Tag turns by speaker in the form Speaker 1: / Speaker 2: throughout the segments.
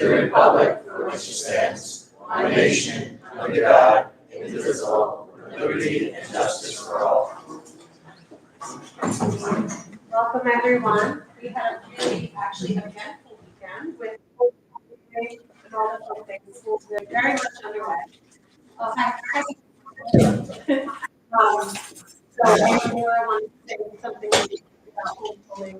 Speaker 1: Republic for which it stands, one nation, under God, indivisible, with liberty and justice for all.
Speaker 2: Welcome, everyone. We had a really actually eventful weekend with and all the fun things. School's been very much underway. So anymore, I want to say something about homeschooling.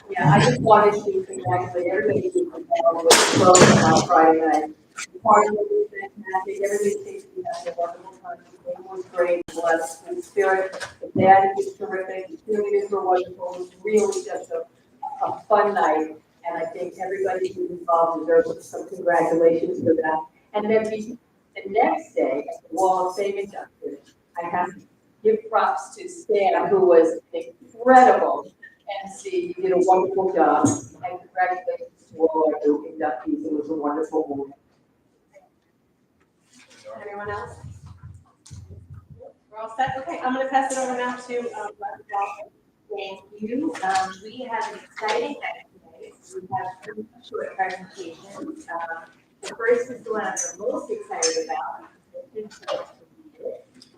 Speaker 2: Yeah, I just wanted to congratulate everybody who was involved with the program on Friday night. The party was fantastic. Everybody seems to be having a wonderful time. The game was great. It was in spirit. The dad was terrific. The cheerleaders were wonderful. It was really just a fun night. And I think everybody who's involved deserves some congratulations for that. And then the next day, at the Wall of Fame induction, I have to give props to Stan, who was incredible. MC, you did a wonderful job, and congratulations to all our new inductees. It was a wonderful moment. Anyone else? We're all set? Okay, I'm going to pass it over now to
Speaker 3: Thank you. We have an exciting night today. We have two short presentations. The first is the one I'm the most excited about.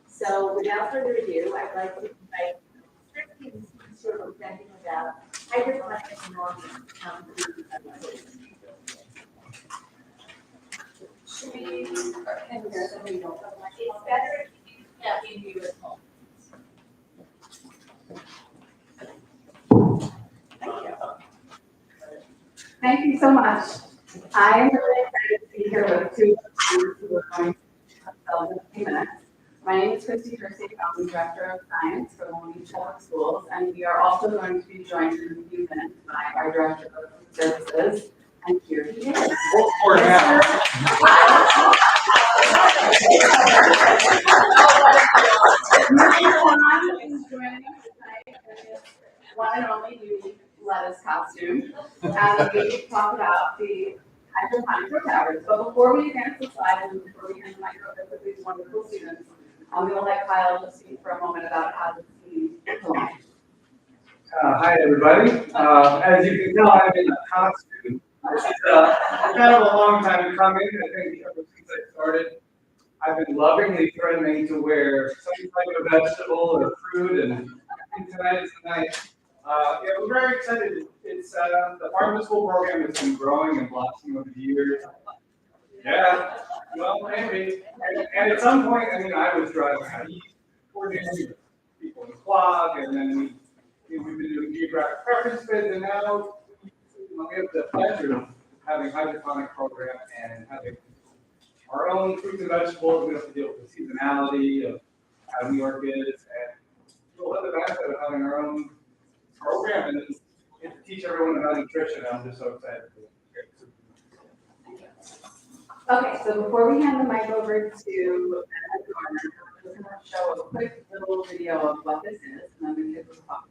Speaker 3: So without further ado, I'd like to invite Christy to sort of presenting about hydroponic technology.
Speaker 2: should we, and there's a we don't.
Speaker 3: It's better if you at home.
Speaker 4: Thank you so much. I am really excited to be here with two students who are going to themselves in a few minutes. My name is Christy Kersey. I'm the Director of Science for the Long Beach Public Schools, and we are also going to be joined in a few minutes by our Director of Food Services, and here he is.
Speaker 5: Or now.
Speaker 4: One and only unique lettuce costume, and we talk about the hydroponic towers. But before we advance the slides and before we hand the microphone to these wonderful students, I'm going to let Kyle just speak for a moment about how this team is going.
Speaker 5: Hi, everybody. As you can tell, I'm in a costume. This is kind of a long time coming. I think ever since I started, I've been lovingly threatening to wear some type of vegetable or fruit, and I think tonight is the night. Yeah, we're very excited. It's the farm to school program has been growing and blossoming over the years. Yeah, well, maybe. And at some point, I mean, I was driving out east, coordinating with people in the blog, and then we've been doing geographic preference bids, and now we have the pleasure of having a hydroponic program and having our own fruits and vegetables. We have to deal with the seasonality of how New York is, and we'll have the benefit of having our own program and get to teach everyone about nutrition. I'm just so excited.
Speaker 4: Okay, so before we hand the mic over to Ed Garner, I'm just going to show a quick little video of what this is, and then we can talk.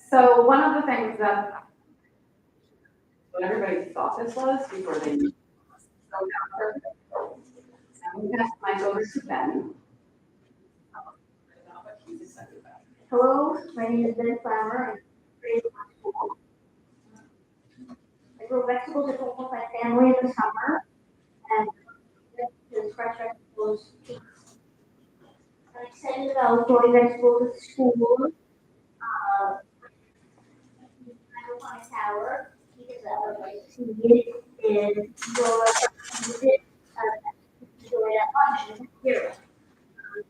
Speaker 4: So one of the things that everybody thought this was before they knew. I'm going to pass the mic over to Ben.
Speaker 6: Hello, my name is Ben Farmer. I'm grade 1 school. I grow vegetables at home with my family in the summer, and the fresh vegetables. I'm excited about growing vegetables at school. On a tower, because I would like to see it and use it enjoy that much here.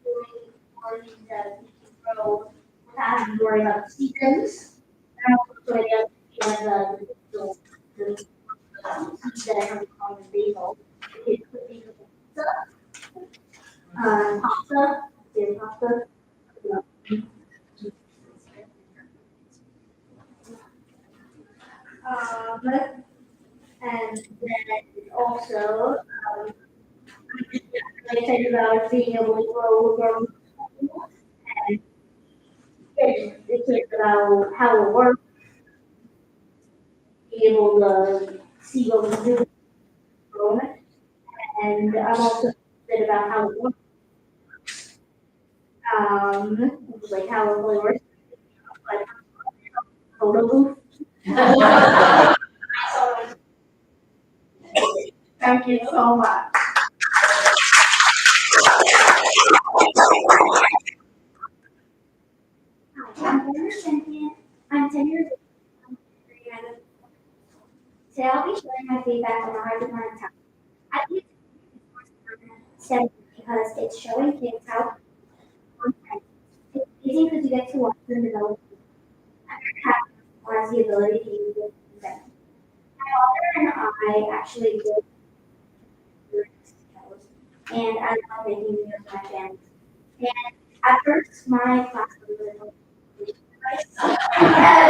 Speaker 6: Doing all these we can grow without having to worry about the seasons. And also the seeds that I have on the basil. It could be pasta, pasta. And then also, I'm excited about being able to grow and it's about how it works, be able to see what we do, and I'm also interested about how it works. Like how it really works, like photo booth.
Speaker 4: Thank you so much.
Speaker 6: I'm I'm 10 years old. Today I'll be sharing my feedback on the hard to learn topic. I think it's important because it's showing kids how it's easy because you get to watch them develop. I'm very happy who has the ability to use it. My father and I actually did shows, and I love making videos with my family. And at first, my class was a little so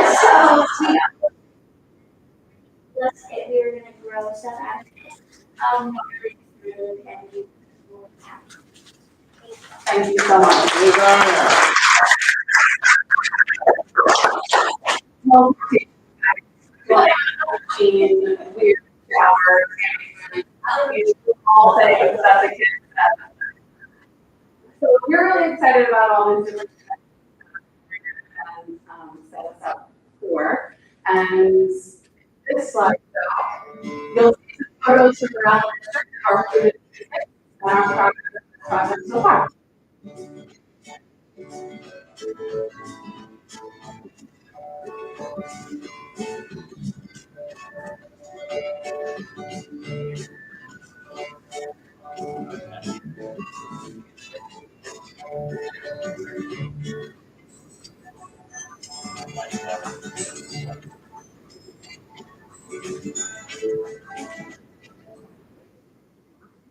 Speaker 6: we were gonna grow stuff out of it. Really good and we were happy.
Speaker 4: Thank you so much. Well, machine, weird showers, all things that the kids have. So we're really excited about all these different and set us up for. And this slide, you'll see some photos from around the district, our students, and our project so far.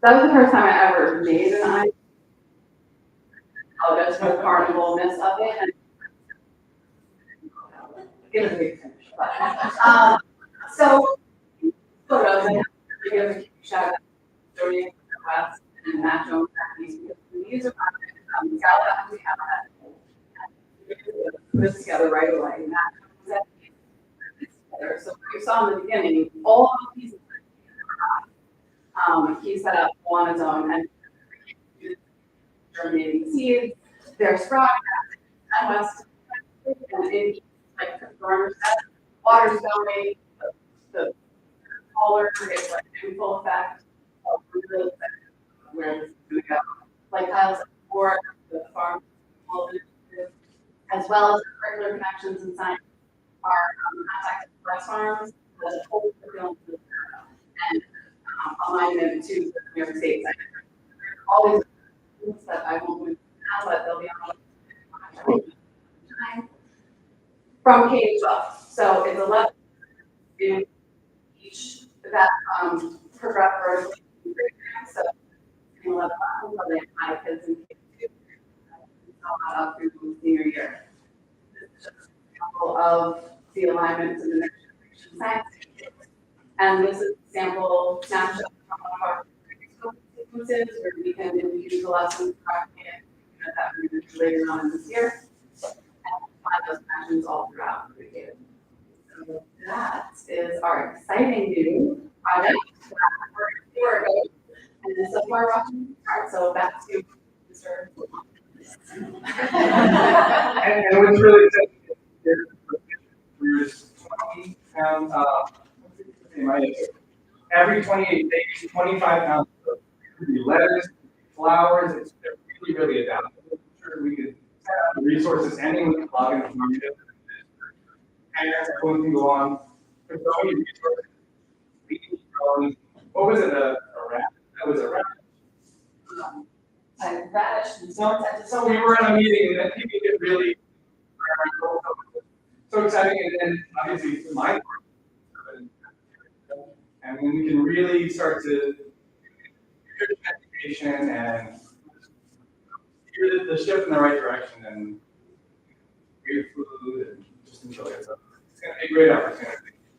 Speaker 4: That was the first time I ever made an eye. I'll just for the carnivalness of it. And it was a big finish. But, so, photos, and give a shout out to Jody West and Matt Jones at these because the user project, Gala, we have that. Put this together right away. Matt Jones at these together. So you saw in the beginning, all of these he set up on his own and germinating seeds, their sprout, and west, and in like farmers that water's going, the taller, it's like in full effect of really where this is gonna go. Like Kyle's for the farm, all of it, as well as the curricular connections and science are contact with West Farms, the whole curriculum, and alignment to the New York State side. All these that I won't move now, but they'll be on from K to 12. So it's 11 in each that progress vertically. So in 11 classes, so they have 5 kids in K2, up through senior year. This is just a couple of the alignment to the next generation science. And this is a sample snapshot from one of our sequences where we can infuse the lessons propagated that we're going to do later on in this year. And find those connections all throughout the data. So that is our exciting new project that we're ago. And so far, watching start. So back to Mr.
Speaker 5: And what's really exciting is there's 20 pounds every 28 days, 25 pounds of lettuce, flowers. It's really, really adaptable. I'm sure we could set up the resources, anyone can log in from your parents, everyone can go on. There's so many resources. We can keep going. What was it? A rat? That was a rat.
Speaker 4: I vanished and
Speaker 5: So we were in a meeting and people get really so exciting, and then obviously for my part, and when we can really start to good education and steer the ship in the right direction and great food and just enjoy it. So it's going to be a great opportunity.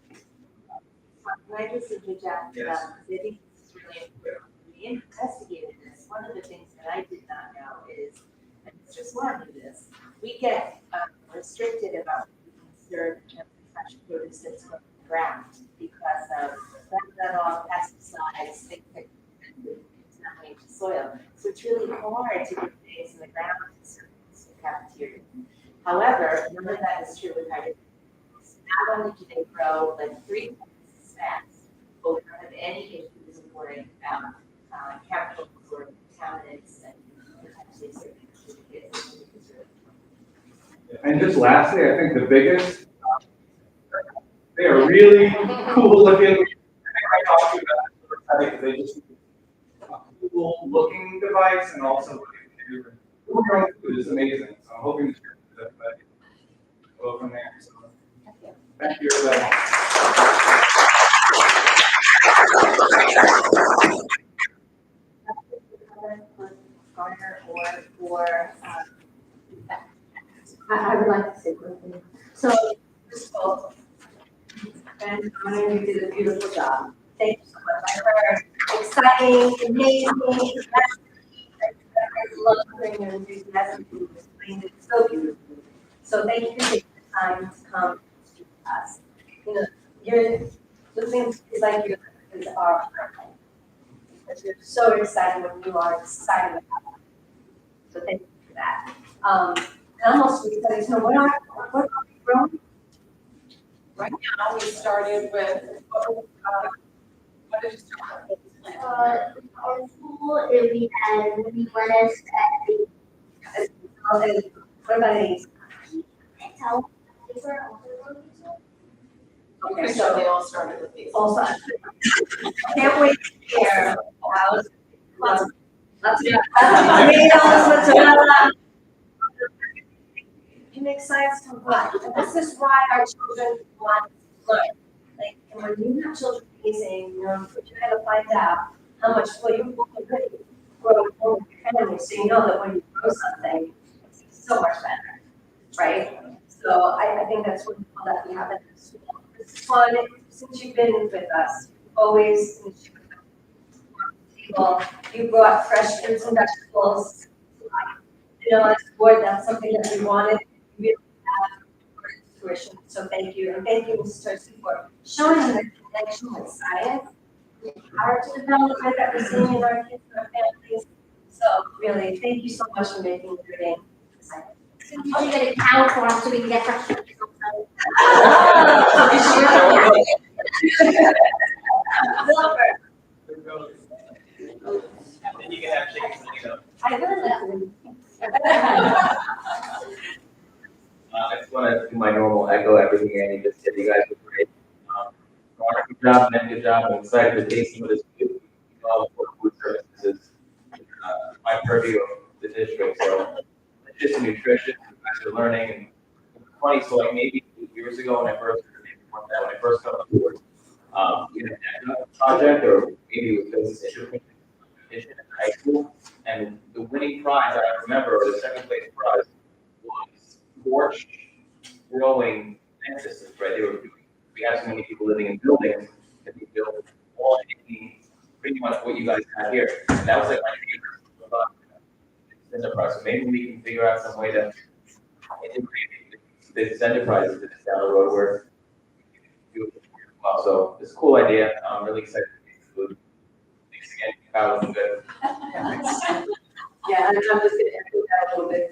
Speaker 3: Can I just interject?
Speaker 5: Yes.
Speaker 3: Because I think this is really important. When we investigated this, one of the things that I did not know is, and Mr. Swan knew this, we get restricted about what we consider fresh produce that's from the ground because of all pesticides, things that contaminate the soil. So it's really hard to get things in the ground in certain cafeterias. However, none of that is true with hydroponics. Not only do they grow like 3 times as fast, but we don't have any issues worrying about chemicals or contaminants and potentially certain kids.
Speaker 5: And just lastly, I think the biggest, they are really cool looking. I think I talked to you about it, because they just a cool looking device and also what they can do. Doing your own food is amazing. So I'm hoping to share with everybody. Go from there. So, thank you, everybody.
Speaker 3: Garner or for,
Speaker 2: I would like to say something. So, first of all, Ben, you did a beautiful job. Thank you so much. I heard exciting, amazing, I love hearing your enthusiasm to explain it so beautifully. So thank you for taking the time to come and speak to us. You know, you're, listening is like your is our heart. Because you're so excited when you are excited about it. So thank you for that. And almost because, you know, what are we growing?
Speaker 4: Right now, we started with, what did you start with?
Speaker 6: Our school, we had mini lettuce and
Speaker 2: What about these?
Speaker 6: tell.
Speaker 4: Okay, so they all started with these.
Speaker 2: Also, can't wait to hear how lots of tomatoes, mozzarella. You make science come alive. And this is why our children want to learn. Like, and when you have children amazing, you know, you're gonna find out how much, well, you will really grow with your family, so you know that when you grow something, it's so much better, right? So I think that's wonderful that we have it in school. This is fun, since you've been with us, you've always, table, you brought fresh fruits and vegetables. You know, as a board, that's something that we wanted, we really have for fruition, so thank you. And thank you, Mrs. Tursi, for showing them the connection with science, the character development that we're seeing in our kids and our families. So really, thank you so much for making it your game.
Speaker 6: You get a cow farm so we can get fresh vegetables.
Speaker 7: And you can have chickens and you know.
Speaker 2: I heard that.
Speaker 7: I just want to do my normal echo everything Andy just said. You guys were great. Good job, and good job. I'm excited to taste some of this food. You know, for food services is my purview of the district. So it's just nutritious. You guys are learning. And it's funny. So like maybe 2 years ago when I first got on board, we had a project or maybe it was a competition in high school, and the winning prize I remember, or the second place prize, was porch growing systems, right? We have so many people living in buildings that we built all pretty much what you guys have here. And that was like my favorite about this enterprise. So maybe we can figure out some way to integrate this enterprise into this down the road where we do it well. So it's a cool idea. I'm really excited to taste the food. Thanks again. Kyle, looking good.
Speaker 2: Yeah, and I'm just gonna echo that a little bit.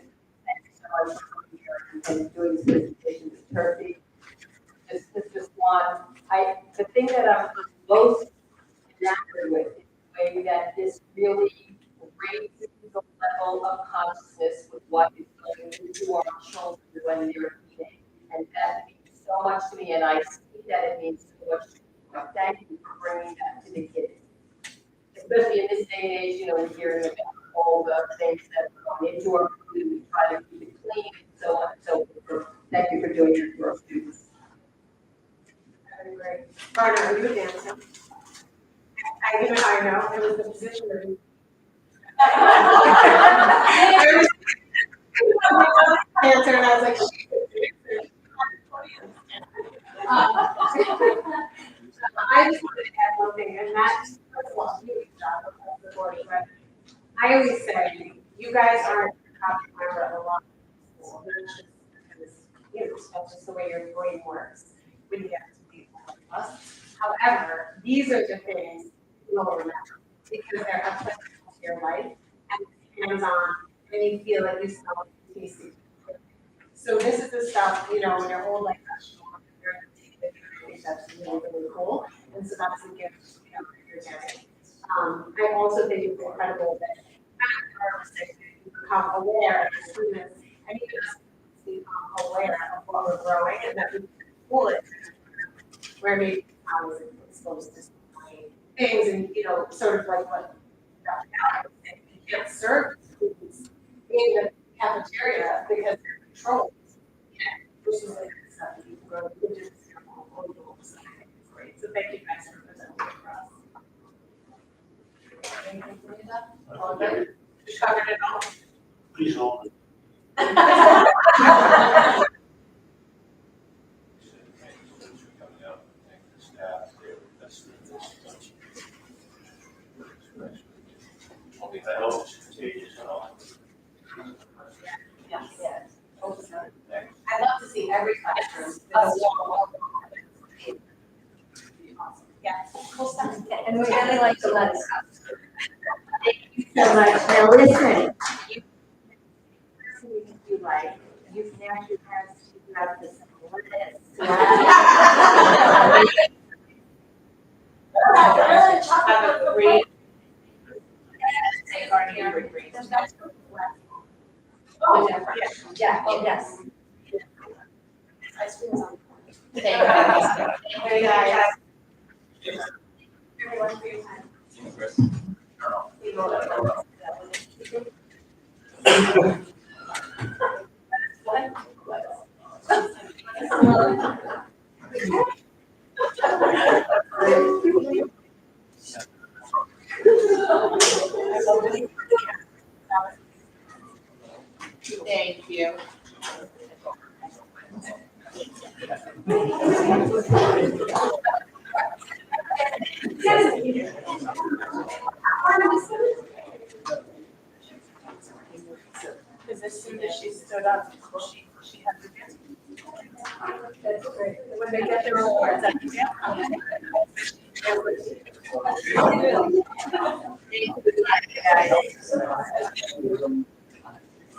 Speaker 2: Thank you so much for coming here and doing this presentation with Turkey. It's just one, the thing that I'm most enamored with is the way that this really raises the level of consciousness with what is going into our children when they're eating. And that means so much to me, and I see that it means so much to me. Thank you for bringing that to the kids. Especially in this day and age, you know, we're hearing about all the things that are going into our food, we try to keep it clean, and so on and so forth. Thank you for doing it for our students. Very great.
Speaker 4: Garner, are you dancing? I know, it was the position of. Answer, and I was like. I just wanted to add one thing, and that's, first of all, huge job of the board, but I always say, you guys aren't the top member of a lot of schools. There's just this
Speaker 3: groups, that's just the way your brain works when you get to be one of us. However, these are the things you'll remember because they're applicable to your life and hands-on, and you feel like you smell it, taste it. So this is the stuff, you know, when your whole life professional, you're gonna take it, I think that's really, really cool. And so that's a gift, you know, that you're getting. I also think it's incredible that you become aware as students, and even as students become aware of what we're growing and that we can pull it where maybe I was exposed to so many things and, you know, sort of like what you can't serve students in the cafeteria because they're controlled. Yeah, which is like stuff that you can grow, which is so I think it's great. So thank you guys for presenting for us. Anything for you, Doug? All good? We covered it all.
Speaker 1: Please hold. Only that helps contagious and all.
Speaker 3: Yes, yes. I'd love to see every classroom. with a wall. Yeah, cool stuff.
Speaker 2: And we really like to let us out. Thank you so much. Now listen.
Speaker 3: You like, you can ask your parents to figure out this what it is. Have a great. Safeguarding every grade. Oh, yeah, yes. Ice cream is on. Thank you guys. Thank you guys. Everyone for your time. Thank you. Because as soon as she stood up, she had to dance. That's great. When they get their awards, I can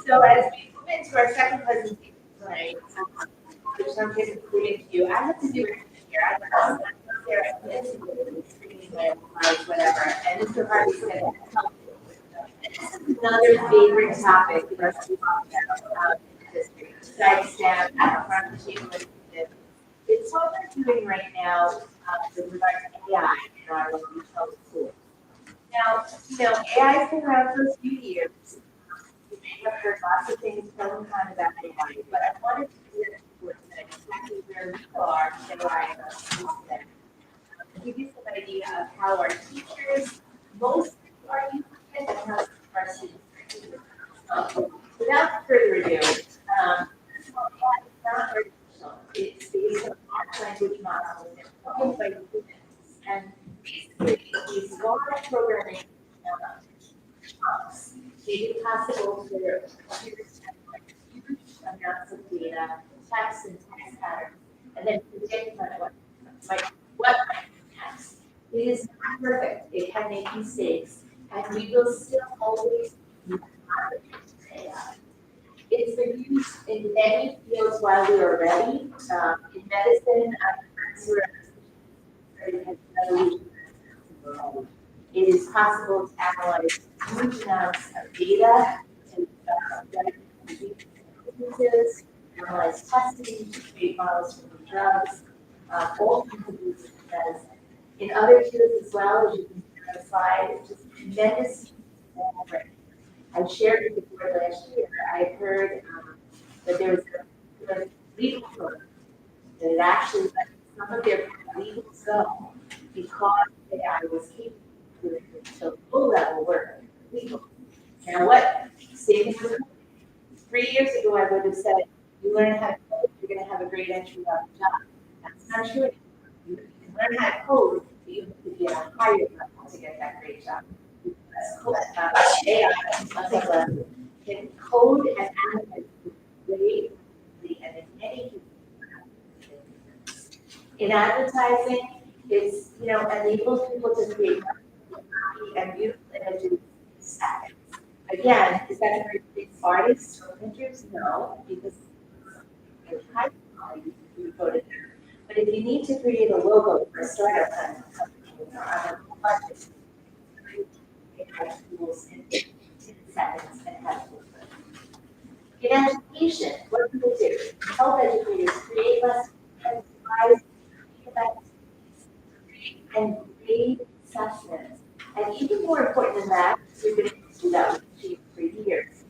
Speaker 3: So as we move into our second presentation tonight, which I'm going to include you, I have to do it here. I don't know, whatever, and Mr. Harvey said, this is another favorite topic for us to talk about in the district. Besides staff, conversation with students. It's what we're doing right now with regard to AI in our retail schools. Now, you know, AI has been around for a few years. You may have heard lots of things pro and con about AI, but I wanted to do it with exactly where we are in AI today. To give you some idea of how our teachers most are using it and how our students are using it. Without further ado, it's not artificial. It's based on large language models developed by humans. And basically, these large programming prompts make it possible for computers to have huge amounts of data, text and text patterns, and then predict what might be next. It is not perfect. It can make mistakes, and we will still always use AI. It's been used in many fields while we are ready. In medicine, it is possible to analyze huge amounts of data and diseases, analyze testing, to create models for the drugs, all kinds of uses of medicine. In other fields as well, as you can see on the slide, it's just tremendous. I shared with the board last year, I heard that there was a legal firm that had actually let some of their legals go because AI was capable of doing so low-level work legal. Now what savings was 3 years ago, I would have said, you learn how to code, you're gonna have a great entry-level job. That's not true. You can learn how to code, but you have to be at a higher level to get that great job. AI, can code and analyze way and in many cases In advertising, it's, enables people to create and beautiful images in seconds. Again, is that going to replace artists or printers? No, because it's high quality, you go to there. But if you need to create a logo for a startup company or on a budget, it has tools in 10 seconds and has tools. In education, what do they do? Help educators create lessons, advise, and grade assessments. And even more important than that, we've been able to do that with Chief for years.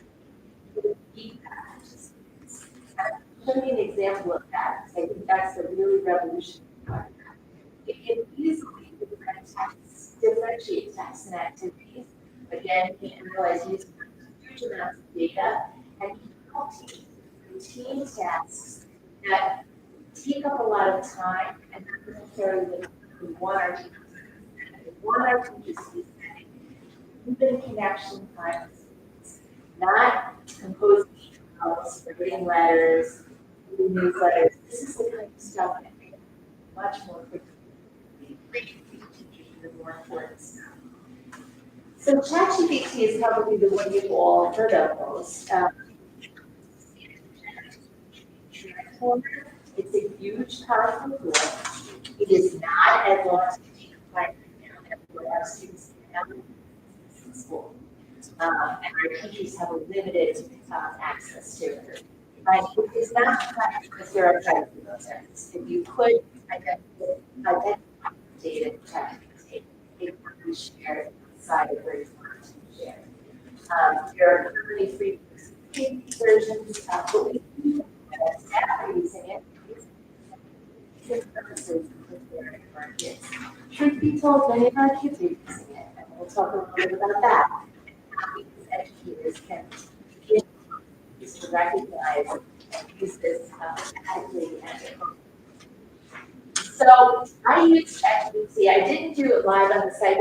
Speaker 3: Feedback to students. I'll show you an example of that, because I think that's a really revolutionary part. It can easily differentiate tests and activities. Again, you can realize using huge amounts of data and help teach routine tasks that take up a lot of time and not necessarily the one or two. One or two just even connection times, not composing emails, writing letters, reading newsletters. This is the kind of stuff that makes much more quickly. More important stuff. So ChatGPT is probably the one you've all heard of most. It's a huge, powerful tool. It is not as long as you find as our students have in school. And our teachers have a limited access to it. Right? It's not because there are things. If you could identify data in ChatGPT, it would be shared outside of where you want to share. There are currently free versions, but we staff are using it. Purposes for our kids. Truth be told, many of our kids are using it, and we'll talk a little bit about that. How we as educators can use to recognize and use this ethically and ethically. So I use ChatGPT. I didn't do it live on the site.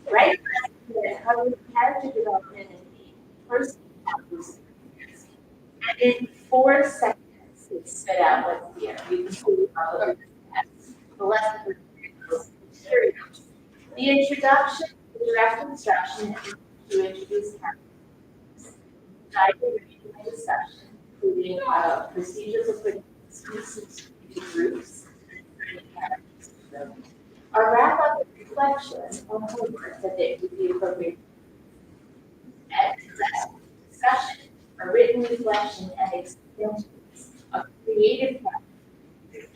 Speaker 3: Right? How do character development in the first and in 4 seconds, it spit out what's here. You can see the lesson materials. The introduction, the direct instruction to introduce characters. Guided reading discussion, including procedures of putting students into groups. A wrap-up reflection on homework that they would be appropriate. And discussion, a written reflection and extensions of creative practice.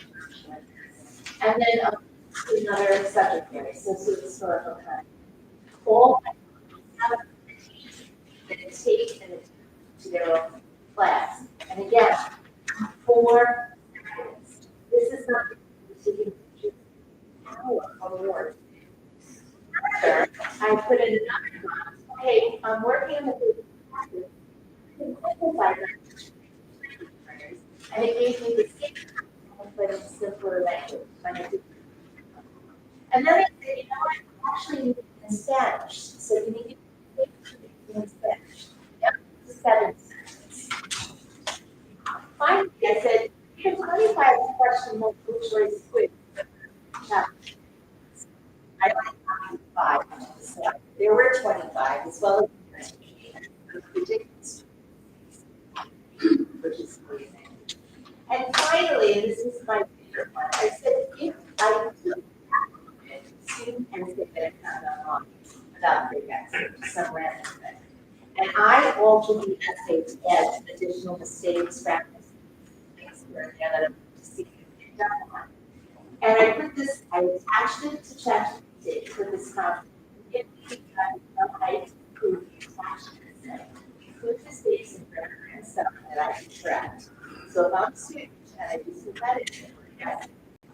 Speaker 3: And then another subject area, socio-historical content. All have that take to their own class. And again, 4 seconds. This is not taking power award. Further, I put in another box. Okay, I'm working with the and it gave me the same but in simpler language. And then I said, you know what, I actually need it in Spanish. So you need it in Spanish. Yep, 7 seconds. Finally, I said, here's 25 question multiple choice quiz. I only copied 5. So there were 25 as well as ridiculous, which is amazing. And finally, and this is my favorite one, I said, if I took student and say that I'm about big essay, some random thing, and I altered the essay to add additional mistakes, practice, things where I to see if it done on. And I put this, I attached it to ChatGPT for this conference. If we got right to attach this, include mistakes and grammar and stuff that I can track. So if I'm a student and I do some editing,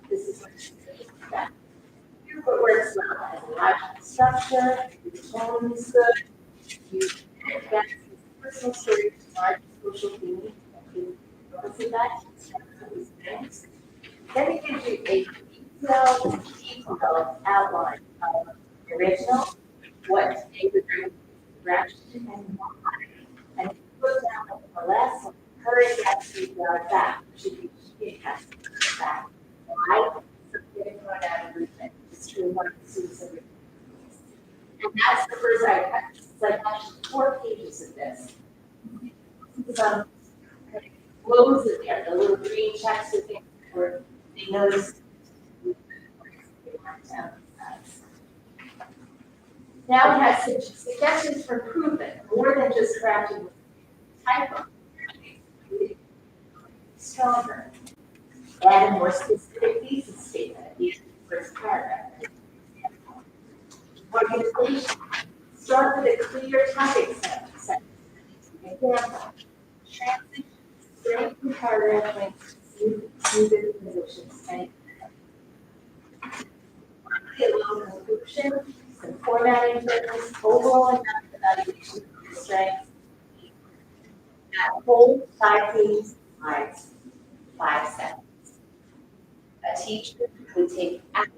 Speaker 3: this is what she says. Here's what works well. It has a logical structure, the tone is good, you get personal stories, large social themes, see that? These things. Then it gives you a detailed outline of the original, what they would do, direction, and why. And it goes down the last, encourage that to back, should be passed back. Why? So getting thrown out of movement, it's true, one of the students of it. And that's the first it's like actually 4 pages of this. Some loads in there, the little green checks are things where they notice. Now it has suggestions for improvement, more than just correcting typo. Stronger. Add a more specific thesis statement at the end of the first paragraph. Organization. Start with a clear topic sentence. Example. Transition. Strengthen paragraph length. Smoother positions. And a little conclusion. Some formatting terms. Overall evaluation of the strengths. That whole 5 pages slides. 5 seconds. A teacher would take hours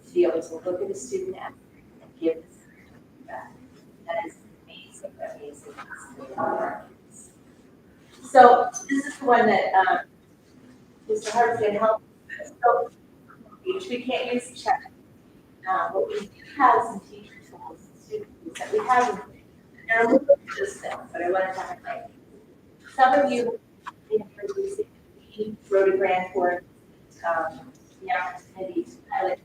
Speaker 3: to be able to look at a student and give this feedback. That is amazing, amazing. So this is the one that Mr. Hart's going to help with. So which we can't use the check. What we do have some teacher tools and student tools that we have. And I'm looking at this thing, but I want to highlight. Some of you wrote a grant for the opportunity to pilot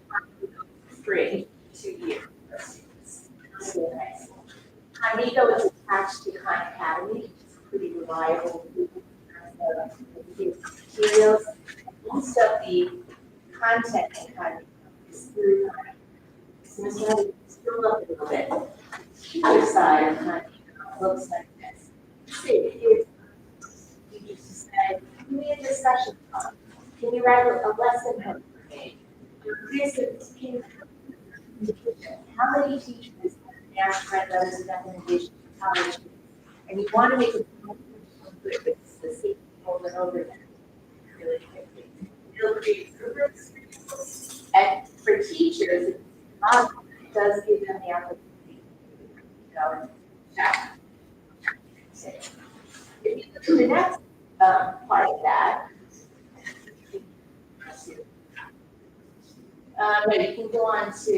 Speaker 3: free 2 years for students. School high school. Amigo is attached to Khan Academy, which is pretty reliable materials. Most of the content in Khan is through Khan. So Mr. Hardy, scroll up a little bit. The other side of Khan looks like this. See, here's teachers who say, give me a discussion on. Can you write a lesson note for me? Here's the how many teachers ask for those recommendations to college? And you want to make it good with the same over and over again really quickly. It'll create rubrics. And for teachers, it does give them the opportunity to go and check. If you look at the next part of that, you can go on to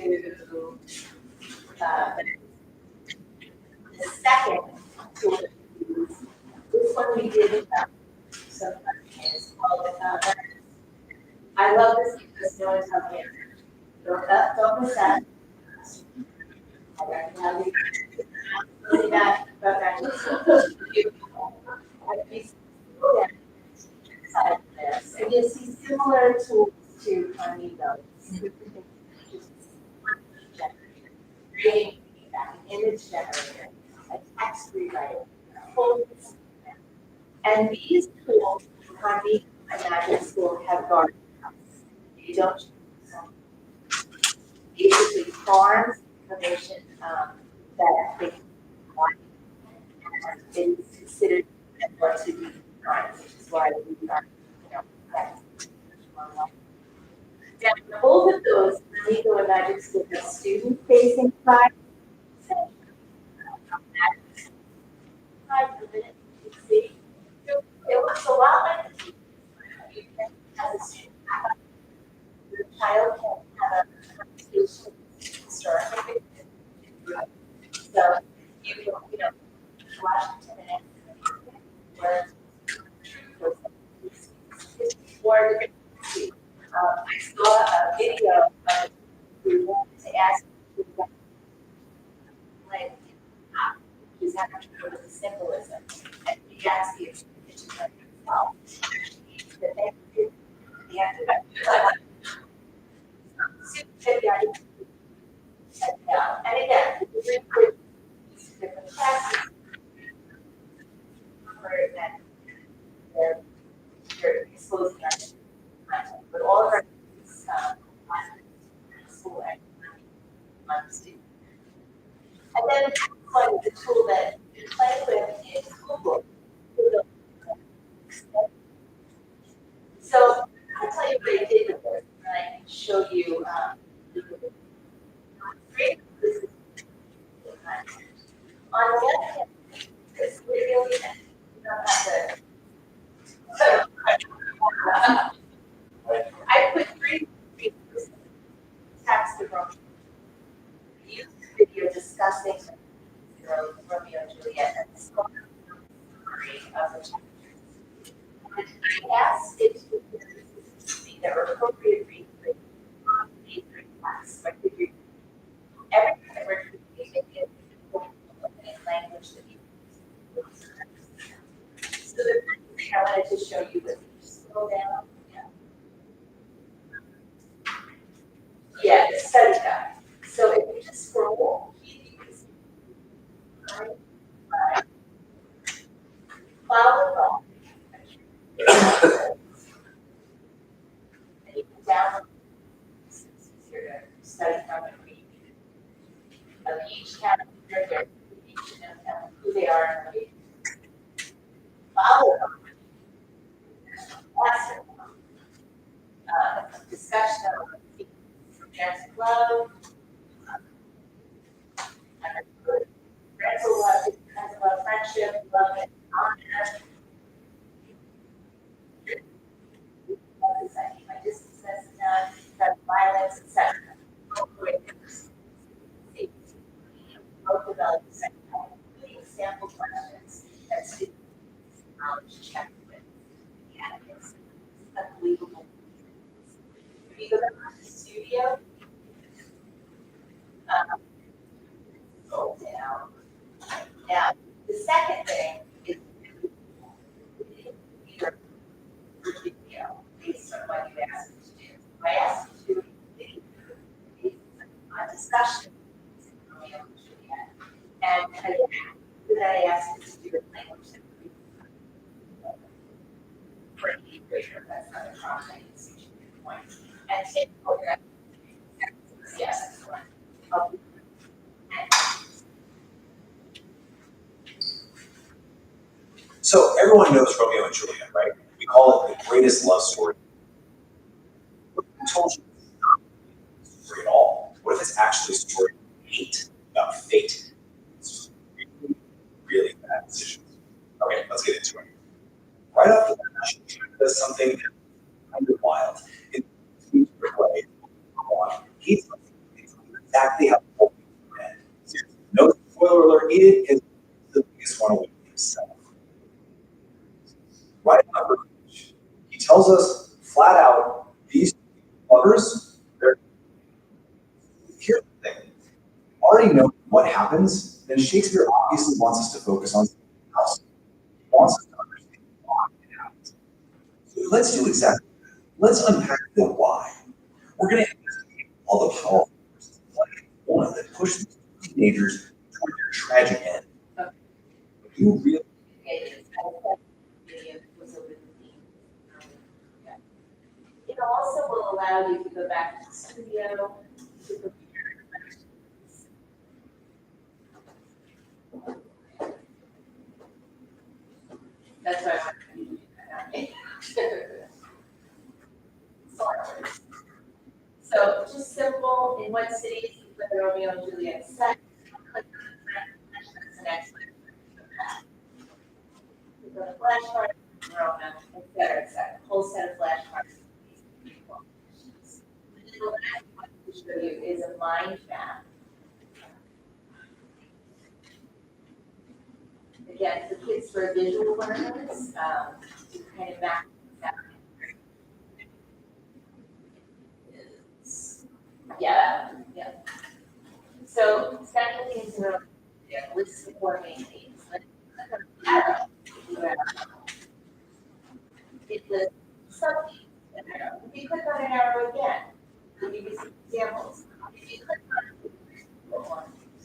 Speaker 3: the second tool. This one we did some is called I love this because no one's helping me. Don't miss that. I recognize you. That, but that's beautiful. Side of this. And you see similar tools to Amigo. Creating feedback, an image generator, a text rewriter, a whole. And these tools, Amigo and Magic School have guarded us. You don't basically farms information that they want and is considered what to be crimes, which is why we are, now, both of those, Amigo and Magic School, have student-facing sites. You see, it looks a lot like the teacher. You can, as a student, your child can have a conversation historically. So you can, Washington and where or different. I saw a video of we wanted to ask like just have to go to the symbolism and we asked you to yourself that they did the end of it. And again, different classes that they're exposing our content, but all of our school and students. And then one the tool that you play with is Google. So I'll tell you what I did with this, and I can show you. On the other hand, because we really don't have to. So of the chapter. And I asked it to be there are appropriate readings on the class. So I figured every time that we're using it, in language that you use. So the first thing I wanted to show you was just scroll down. Yeah, the study guide. So if you just scroll, you can see, right, follow along. And you can download this here to study from and read. Of each chapter, their each and who they are and follow them. Discussion of romantic love, parental love, kinds of love, friendship, love, and honor. My distance none, violence, etc. Both develop including sample questions that students knowledge check with. Yeah, it's unbelievable. If you go to the studio, go down. Now, the second thing is your video based on what you asked me to do. I asked you to do a discussion on Romeo and Juliet. And again, that I asked you to do a language that for an eighth grader, that's not a problem, point. And take program. Yes.
Speaker 1: So everyone knows Romeo and Juliet, right? We call it the greatest love story. What if I told you it's not a story at all? What if it's actually a story of hate, about fate? It's really, really bad decisions. Okay, let's get into it. Right off the bat, she does something kind of wild. In a way, he tells exactly how the whole thing will end. No spoiler alert needed, because the biggest one away himself. Right after he tells us flat out, these lovers, they're, here's the thing. Already know what happens, then Shakespeare obviously wants us to focus on something else. He wants us to understand why it happens. So let's do exactly that. Let's unpack the why. We're going to investigate all the powerful forces like one that push these teenagers toward their tragic end. You really
Speaker 3: it also will allow you to go back to the studio to prepare questions. That's why I want you to do that. Sorry. So just simple, in what cities is the Romeo and Juliet set? Click on the flash, that's the next one. Click on the flashcard, Roma, et cetera, whole set of flashcards. The last one to show you is a mind map. Again, for kids who are visual learners, to kind of map that. Yeah. So second thing is to list the four main themes. Let's click on the arrow. It lists something. If you click on an arrow again, it'll give you some examples. If you click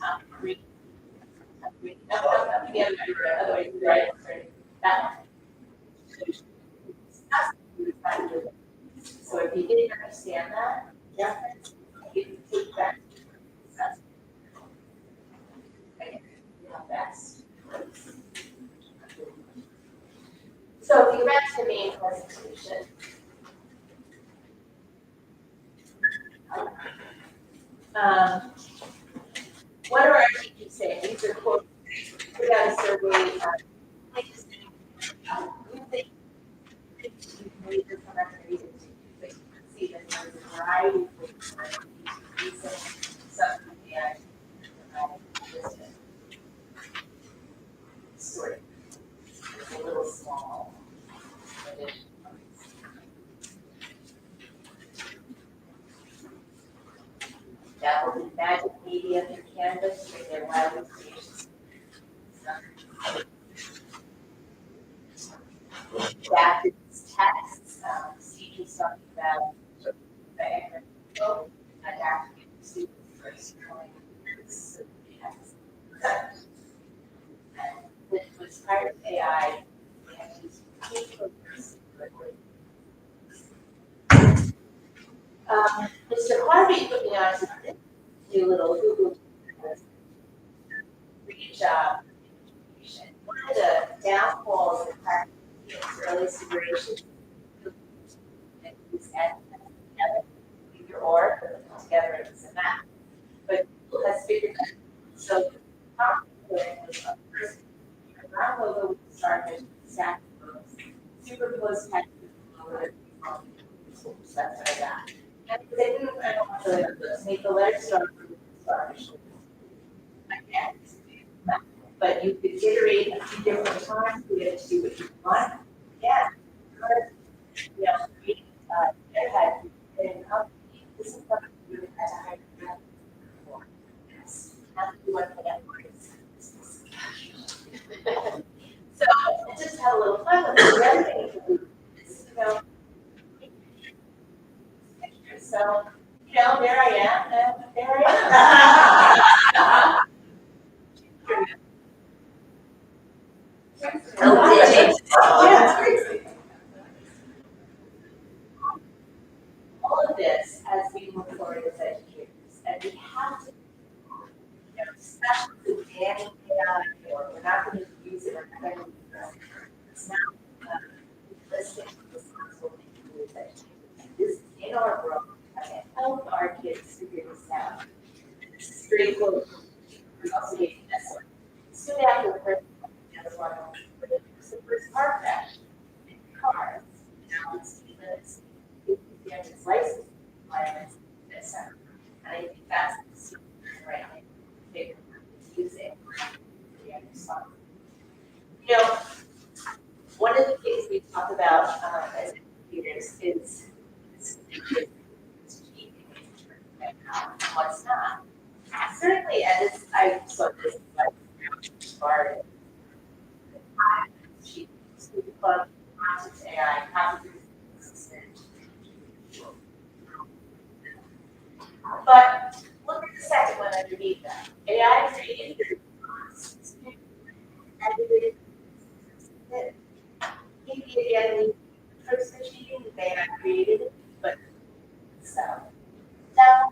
Speaker 3: on green, the other way, right? That one. So if you didn't understand that, reference, you can take that. Best. So the rest of the main presentation. What are our teachers saying? These are quotes. We got a survey. You think you can read this, I'm not going to read it to you, but you can see that there's a variety of things that you can some and story. There's a little magic medium through Canvas, with their wildly creations. Adapted texts, teachers talking about the economic adapted students first coming text. And with prior to AI, we have these people Mr. Harvey put me on to this new little Google read job. One of the downfalls of practice early separation is at together, either or, but together it's a match. But Google has figured that. So the top learning was a person. Around logo with starfish, stack rows, superimposed text over that's what I got. And they didn't, I don't want to make the letter start with starfish. Again, but you could iterate a few different times to get it to do what you want. Yeah. You know, we, had been up, this is something we would have to hire for. Yes. Have to do what the network is. So, I just had a little fun with it. The other thing is, you know, so, you know, there I am, and there I am. All of this as we move forward as educators, and we have to, you know, especially with banning AI, or we're not going to use it, or we're not going to use it. It's not listing responsible thing to do as educators. This is in our world, and help our kids figure this out. This is pretty cool. We also gave this one. Soon after the first one, the other one, the first car crash in cars, now it's limits, it's license requirements, etc. And I think that's the super right thing to use it. You know, one of the things we talk about as educators is what's not. Certainly, and this, I saw this like started. She club concepts AI, concepts assistant. But look at the second one underneath that. AI created maybe again the first machine they had created it, but so now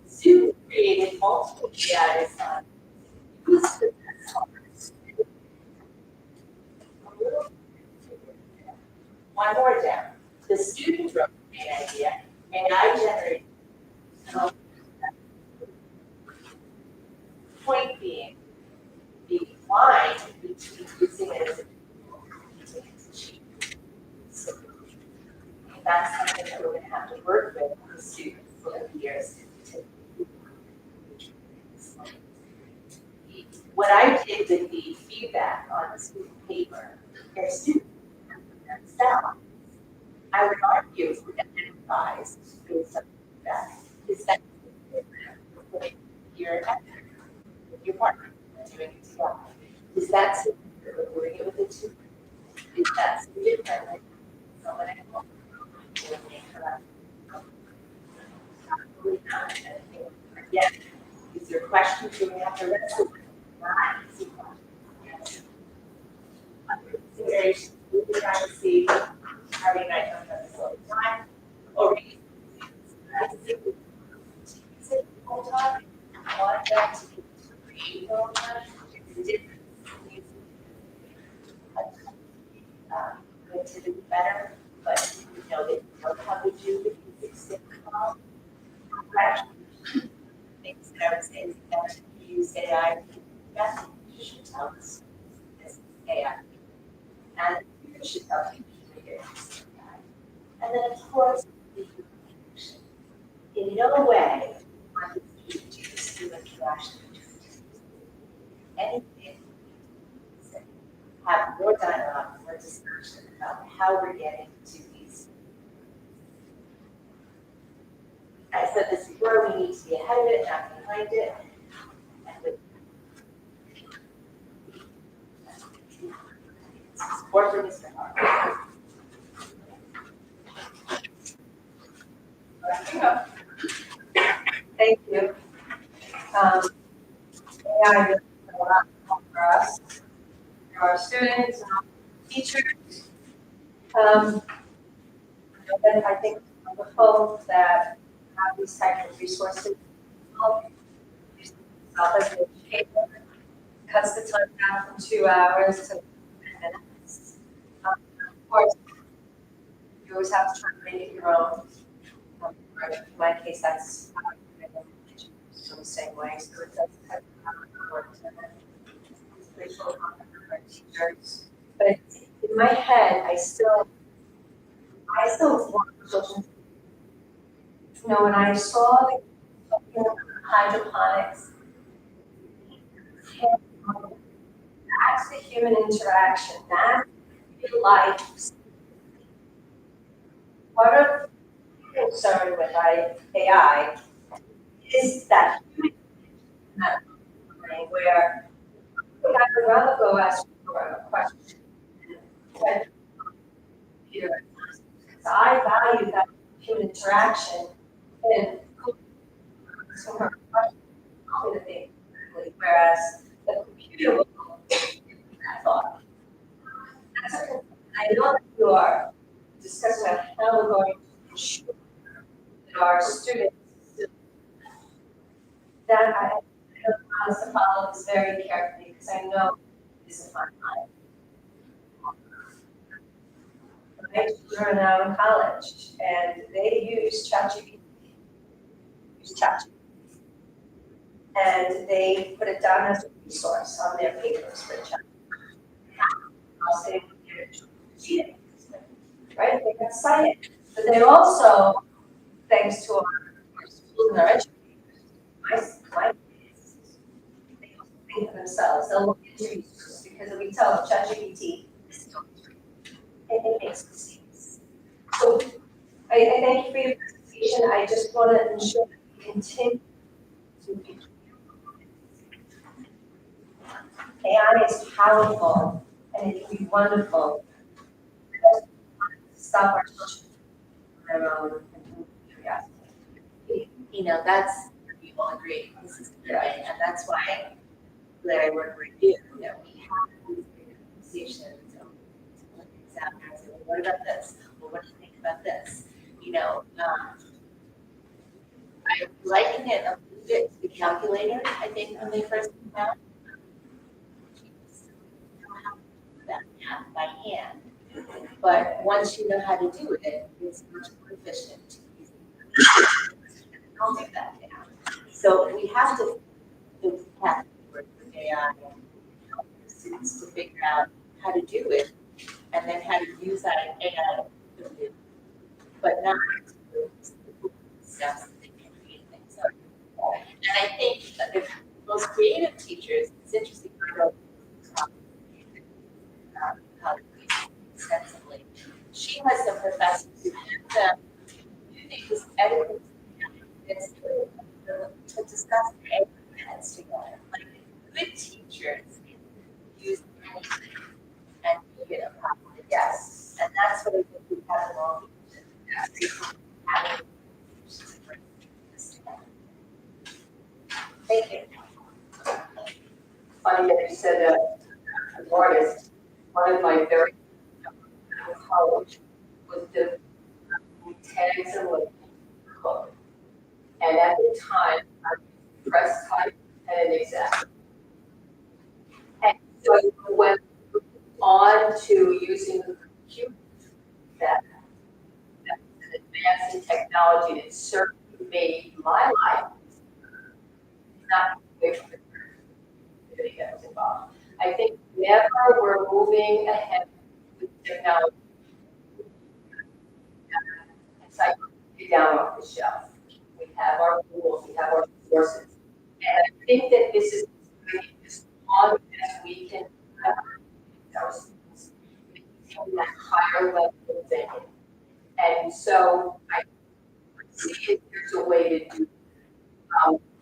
Speaker 3: Sue created multiple AIs on who's the best one more down. The student wrote the idea, and I generated. Point being, the line between using it as a tool and cheap. So that's something that we're going to have to work with the students for the years to. What I did with the feedback on the student paper, their students themselves, I would argue for the enterprise based on feedback is that your partner doing it together. Is that something that we're doing it with it too? Is that something different? Like someone else will make her probably not. Again, is there questions you have to wrestle with? Not easy questions. Considerations, we try to see how we might come from this all the time, or we use it all the time. I want that to be created all the time. It's a difference. Going to do better, but you know that you know how to do the basic things that I would say is that you use AI. That's you should tell us this is AI, and you should tell people this is AI. And then of course, in no way want to teach you student interaction anything. Have more dialogue, more discussion about how we're getting to these. I said this before, we need to be ahead of it, not behind behind it. Support for Mr. Hart.
Speaker 2: Thank you. AI really did a lot for us, for our students, and our teachers. And I think it's wonderful that we have these types of resources. Self as an educator, cuts the time down from 2 hours to 10 minutes. Of course, you always have to try to make it your own. In my case, that's how I do it. So the same way, so it does have work to it. It's pretty cool for teachers. But in my head, I still want children. You know, when I saw the hydroponics, that's the human interaction. That's real life. What I'm concerned with AI is that human connection where I would rather go ask for a question than computer. Because I value that human interaction and so her question is the whereas the computer will that thought. That's a, I know that you are discussing about how we're going to ensure that our students that I promise to follow this very carefully because I know this is my time. My children are now in college and they use ChatGPT. And they put it down as a resource on their papers for ChatGPT. I'll say cheating, right? They can cite it. But they also, thanks to our schools and our educators, my kids, they also think for themselves. They'll look into resources because if we tell them ChatGPT, this is not true. It makes mistakes. So I thank you for your presentation. I just want to ensure that we continue to be. AI is powerful and it can be wonderful. Stop our children from their own curiosity.
Speaker 3: You know, that's, we all agree, this is good, and that's why I work with you, we have these big conversations, so look at and say, well, what about this? Well, what do you think about this? You know, I liken it a little bit to the calculator, I think, when they first came out. You know how to do that math by hand, but once you know how to do it, it's much more efficient. I'll do that now. So we have to work with AI and help the students to figure out how to do it and then how to use that AI to do, but not to discuss that they can create things up. And I think that the most creative teachers, it's interesting to know how to create extensively. She has some professors who have them do things, edit things, to discuss their minutes together. Like good teachers use anything and make it a problem. Yes. And that's what I think we have in all Thank you.
Speaker 2: Funny that you said that as an artist, one of my very college was the tags and labels book. And at the time, I press type and an exact. And so we went on to using the computer that was an advance in technology that certainly made my life not way from the community that was involved. I think whenever we're moving ahead with technology, it's like down off the shelf. We have our tools, we have our resources. And I think that this is as long as we can have our students maintain that higher level of thinking. And so I see if there's a way to do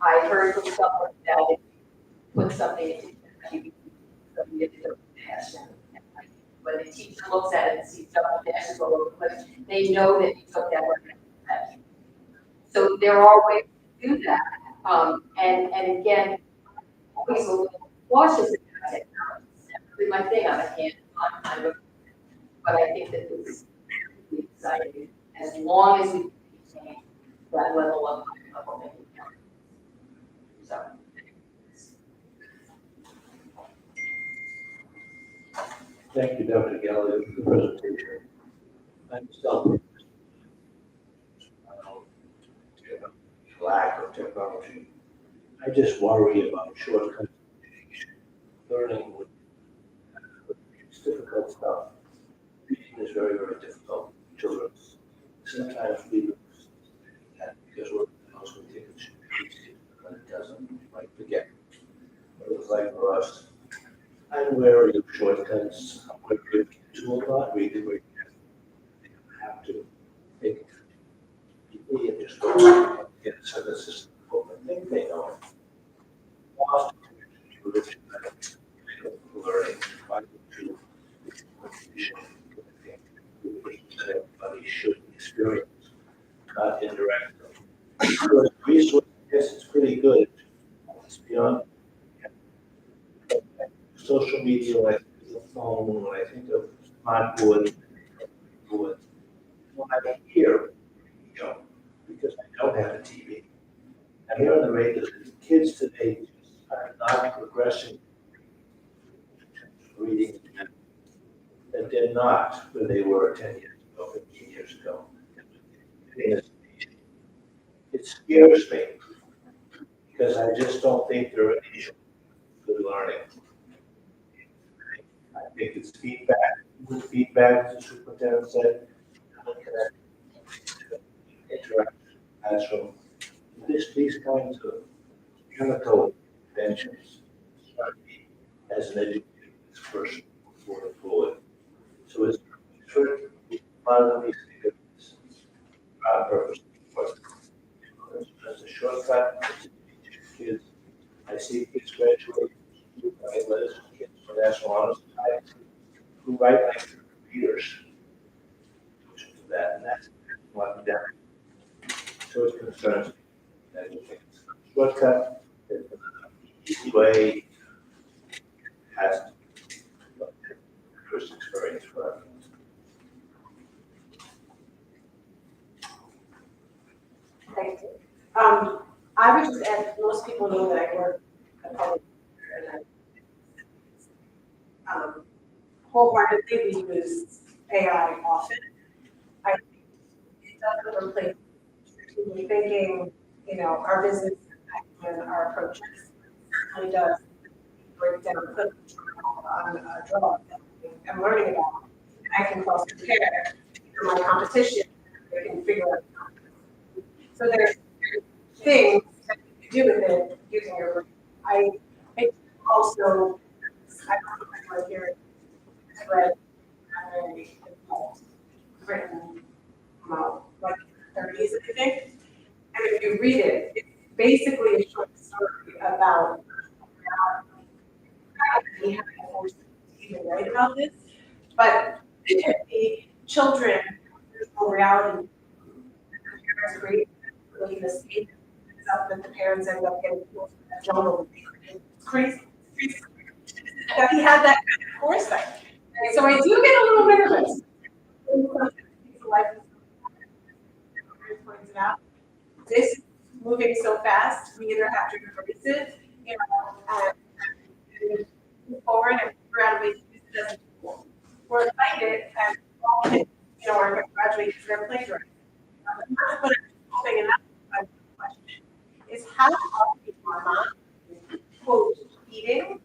Speaker 2: I heard from someone that if you put something into ChatGPT, something gets a dash, and when the teacher looks at it and sees double dashes all over the place, they know that you took that word. So there are ways to do that. And again, always a little cautious about technology. It's not really my thing. I'm a hands-on kind of, but I think that this is really exciting as long as we maintain that level of thinking. So.
Speaker 8: Thank you, Dr. Gallagher, for the presentation. I'm still lack of technology. I just worry about shortcuts in education. Learning with it's difficult stuff. Reading is very, very difficult for children. Sometimes we lose that because we're else we think it should be easy, but it doesn't. We might forget what it was like for us. I'm wary of shortcuts. I'm wary of kids who will not read the great they have to. They can just go get a synthesis of what they think they know. Lost learning, everybody should experience, not interact. Resource, yes, it's pretty good. It's beyond social media, when I think of the phone, when I think of smartboard, when I hear, because I don't have a TV. I hear on the radio that kids today are not progressing reading that did not when they were 10 years ago, 15 years ago. It scares me because I just don't think they're ready for learning. I think it's feedback. With feedback, the superintendent said, interact classroom. These kinds of chemical inventions start me as an educator, this person moving forward. So it's sort of part of these things, purpose. As a shortcut to teach kids, I see kids graduate, write letters to kids for national honor society, who write like readers. That and that's what done. So it concerns me. I think it's a shortcut, it's an easy way, has to be first experience for us.
Speaker 9: Thank you. I would just add, most people know that I work at public and I wholeheartedly we use AI often. I think it doesn't replace strategic thinking, our business and our approaches. It certainly does break down clinical trial on a drug that I'm learning about. I can cross compare to my competition. I can figure out. So there's things that you can do with it using your brain. I also, I don't know if I hear it, read a book written about like 30s, I think. And if you read it, it's basically a short story about we haven't forced to even write about this, but the children, there's no reality. The parents create really the state stuff that the parents end up getting forced in that jungle. It's crazy. It's crazy. That he had that kind of foresight. And so I do get a little nervous. Points it out. This is moving so fast, we either have to embrace it, and move forward and figure out a way to use it as a tool, or fight it and all kids, are going to graduate to their plagiarism. But I'm hoping, and that's my question, is how often are not, quote, eating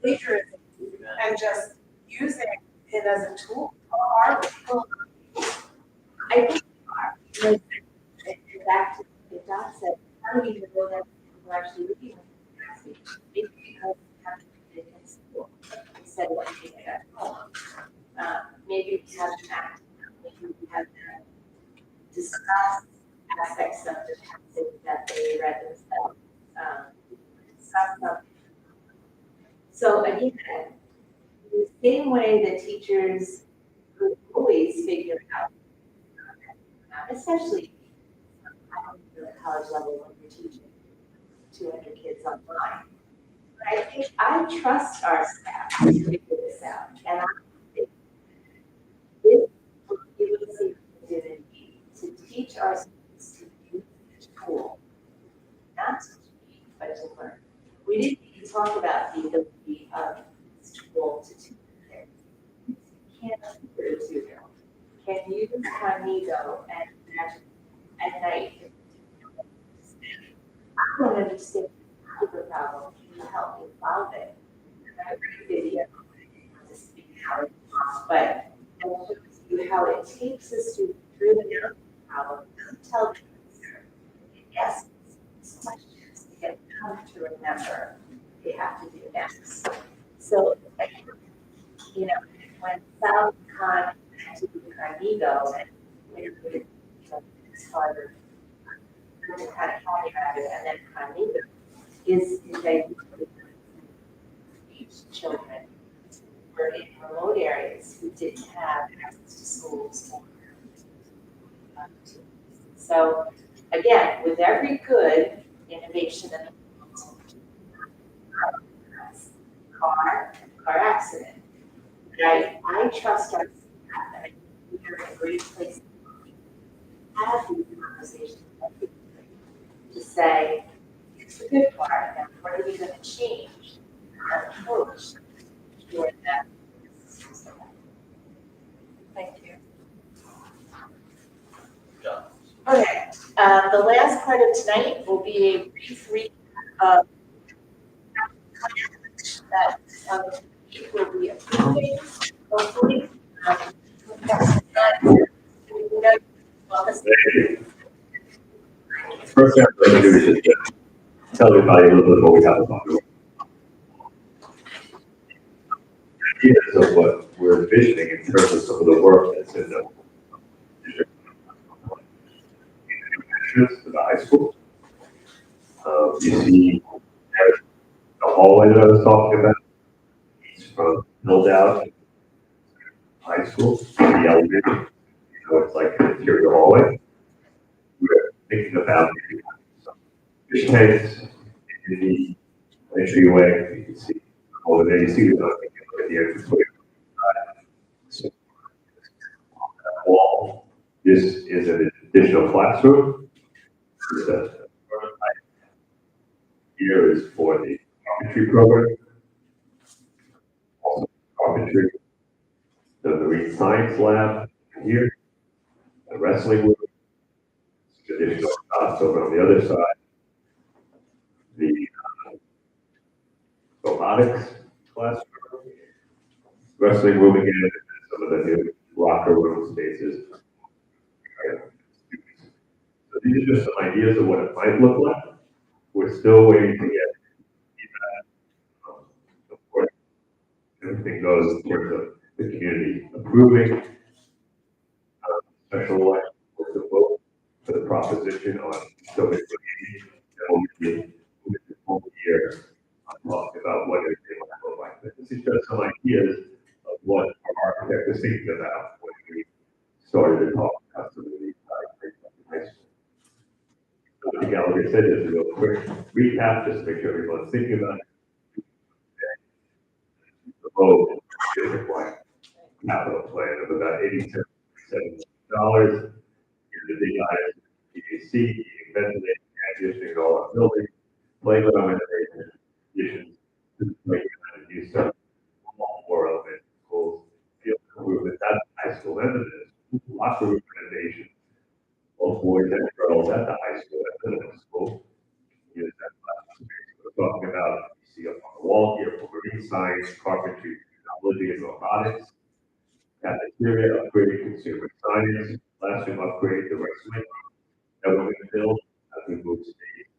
Speaker 9: plagiarism and just using it as a tool, or are we?
Speaker 3: I think we are, and back to what Doc said, I don't even know that people are actually reading it. Maybe because we have to read it in school instead of reading it at home. Maybe we have to act, maybe we have to discuss aspects of the passage that they read themselves So again, the same way that teachers could always figure out, especially at the college level when you're teaching 200 kids online. But I think I trust our staff to figure this out, and I think this will give us the opportunity to teach our students to use this tool, not to teach, but to learn. We didn't even talk about the ability of this tool to tutor kids. You can't tutor a 2-year-old. Can use Cognito and imagine at night. I don't understand the problem. Can you help me solve it? And I read a video to speak how it works, but it shows you how it takes a student through the narrative problem, doesn't tell them the answer. It asks questions to get them to remember they have to do next. So, you know, when Sal Khan had to do Cognito and it's harder to kind of caveat it and then Cognito is they teach children who were in remote areas who didn't have access to schools. So again, with every good innovation in the car accident, I trust our staff that we're in a great place to have these conversations to say, it's the good part, and what are we going to change our approach toward that? Thank you. Okay, the last part of tonight will be a brief recap of that will be approving, hopefully.
Speaker 10: First thing I'd like to do is just tell everybody a little bit of what we have about it. Ideas of what we're envisioning in terms of some of the work that's in the entrance to the high school. You see the hallway that I was talking about, it's from build out high school, the elevator, it's like an interior hallway. We're thinking about some fish tanks in the entryway. You can see over there, you see the entranceway. So, wall. This is an additional classroom. The here is for the carpentry program. Also carpentry. The marine science lab here. The wrestling room. Some additional spots over on the other side. The robotics classroom. Wrestling room again, and some of the new locker room spaces. So these are just some ideas of what it might look like. We're still waiting to get feedback. Of course, everything goes in terms of the community approving special election for the vote for the proposition on COVID-19. That will be the whole year talking about what it might look like. But this is just some ideas of what our architect was thinking about when we started to talk about some of these high school. Dr. Gallagher said this real quick recap, just to make sure everyone's thinking about it. The vote district wide capital plan of about $87 million. The big items, PAC, ventilating, air conditioning, all our buildings, playground renovation, additions to the playground and new stuff, all 4 elementary schools, field improvement, that's high school and the middle school, locker room renovation, both boys and girls at the high school and the middle school. Use that classroom space. We're talking about, you see up on the wall here, for marine science, carpentry, technology, and robotics, cafeteria, upgraded consumer science, classroom upgrade, the wrestling that we're going to build as we move space.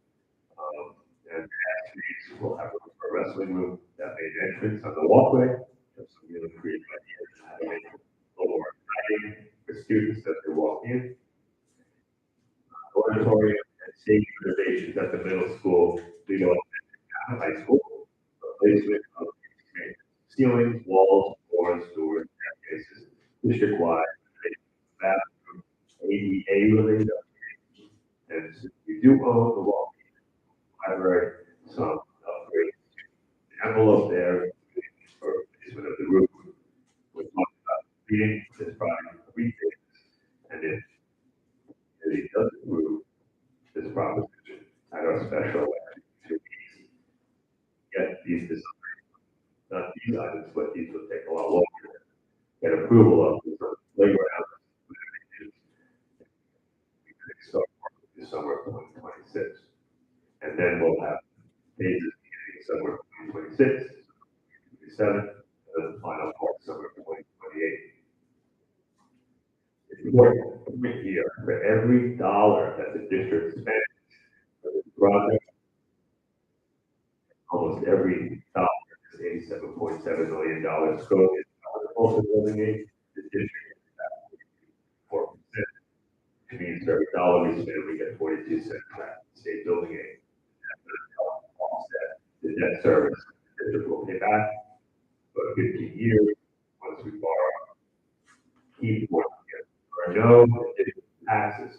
Speaker 10: And as space, we'll have a wrestling room, that main entrance on the walkway. Have some really creative ideas on how to make it a little more exciting for students as they walk in. Auditorium and safety renovations at the middle school, legal high school, replacement of ceilings, walls, floors, doors, staircases, district-wide, bathroom, ADA related upgrades. And since we do own the wall, library, some upgrades. The envelope there for replacement of the roof. We're talking about meeting this project for weekdays. And if it doesn't move this proposition at our special to get these designs, not these items, but these will take a lot longer. Get approval of the playground. We could start this summer of 2026. And then we'll have phases beginning summer of 2026, 2027, and then the final part summer of 2028. It's important here for every dollar that the district spends for this project, almost every dollar is $87.7 million goes into also building aid. The district is at 4%. Which means for every dollar we spend, we get 42 cents back in state building aid. That's going to help offset the debt service the district will pay back for 15 years once we borrow. Keep working. There are no additional taxes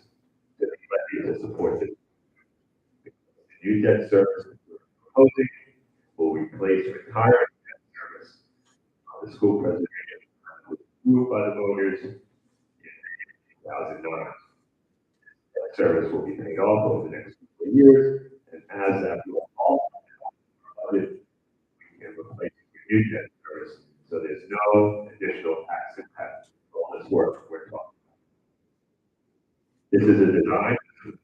Speaker 10: to be levied to support this. The new debt service we're proposing will replace retiring debt service. The school preservation was approved by the voters in 2009. That service will be paid off over the next couple of years, and as that will all budget, we can replace the new debt service, so there's no additional tax impact for all this work we're talking about. This is a design,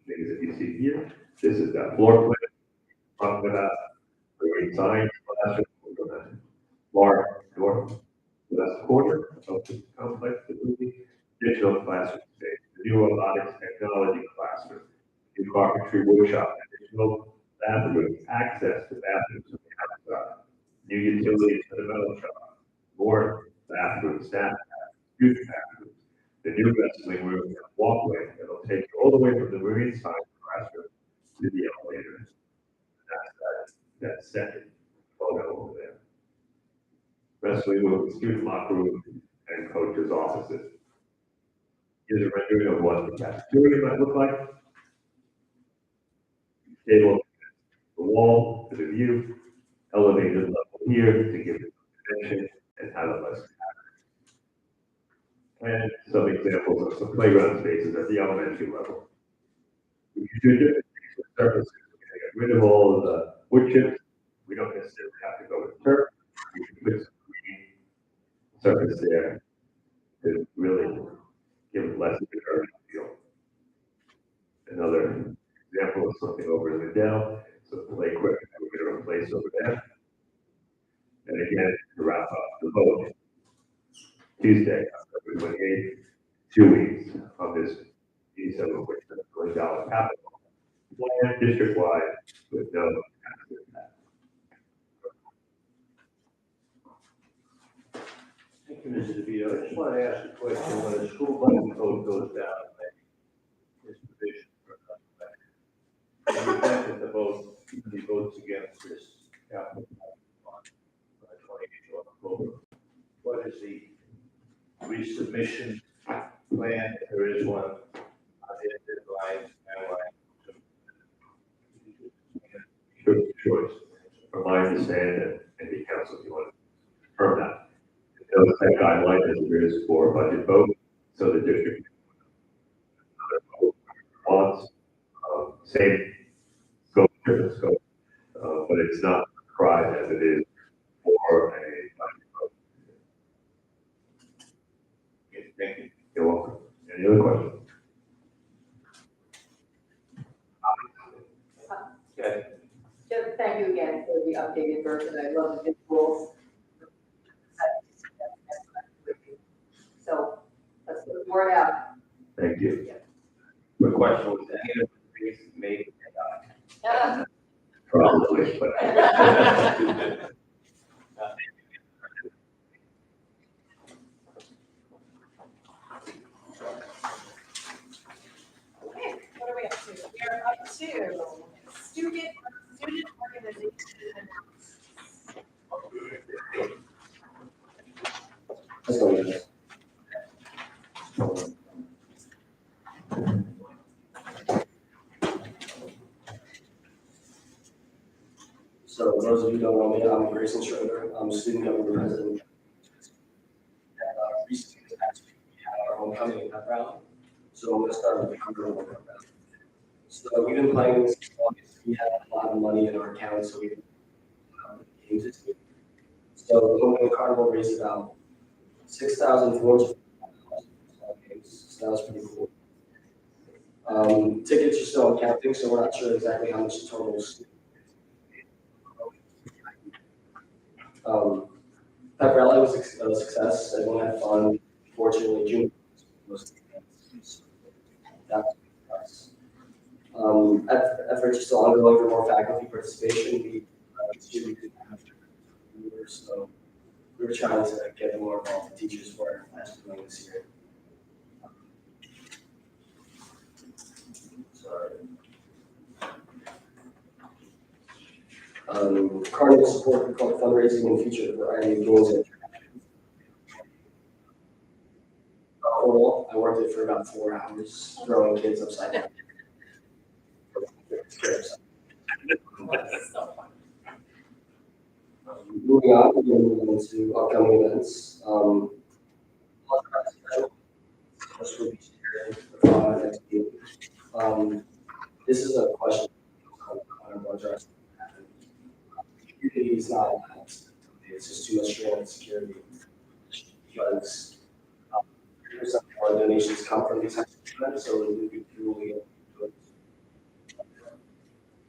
Speaker 10: things that you see here. This is that floor plan, talking about the green science classroom, we're gonna large north west corner of the complex, the building, digital classroom space, the new robotics technology classroom, new carpentry workshop, additional bathrooms, access to bathrooms from the outside, new utilities for the metal shop, more bathrooms, staff bathrooms, youth bathrooms, the new wrestling room and walkway that'll take you all the way from the marine science classroom to the elevator. That's that second photo over there. Wrestling room, student locker room, and coaches' offices. Here's a rendering of what the cafeteria might look like. Table, the wall for the view, elevated level here to give it dimension and have it less. And some examples of some playground spaces at the elementary level. We can do different things with surfaces. We can get rid of all of the wood chips. We don't necessarily have to go with turf. We can put some green surface there to really give it less of an urban feel. Another example of something over in the Dell. So play equipment we're going to replace over there. And again, to wrap up the vote, Tuesday, October 28th, 2 weeks of this $87.7 million capital plan district-wide with no tax impact.
Speaker 8: Thank you, Mr. DeVito. I just want to ask a question. When the school budget code goes down, this provision for the fact that the votes against this capital on the 28th of October, what is the resubmission plan, if there is one, on the deadline,
Speaker 10: Sure. From my understanding, and the council, if you want to confirm that, those set guidelines as there is for budget vote, so the district wants same scope, different scope, but it's not prescribed as it is for a budget vote.
Speaker 8: okay, thank you.
Speaker 10: You're welcome. Any other questions?
Speaker 7: Okay.
Speaker 2: Just thank you again for the updated version. I love the visuals. So let's get the word out.
Speaker 10: Thank you.
Speaker 7: Quick question, was any of the trees made?
Speaker 10: Probably, but.
Speaker 9: Okay, what are we up to? We are up to student organization and
Speaker 11: So those of you who don't know me, I'm Grayson Schroeder. I'm a student government president. And recently, this past week, we had our homecoming and pep rally. So I'm going to start with the carnival pep rally. So we've been playing this since August. We had a lot of money in our account, so we games this week. So the homecoming carnival raised about $6,400 games. So that was pretty cool. Tickets are still counting, so we're not sure exactly how much the total is. Pep rally was a success. Everyone had fun. Fortunately, June was that was efforts are still ongoing for more faculty participation. We distributed after years, so we were trying to get more involved. The teachers were last doing this year. Sorry. Carnival support called fundraising and featured a variety of games and overall, I worked it for about 4 hours, throwing kids upside down. Moving on, we're going to move into upcoming events. This will be shared next week. This is a question on our budget. Security is not allowed. It's just too much strain on security because 3% of our donations come from these types of events, so it would be truly good.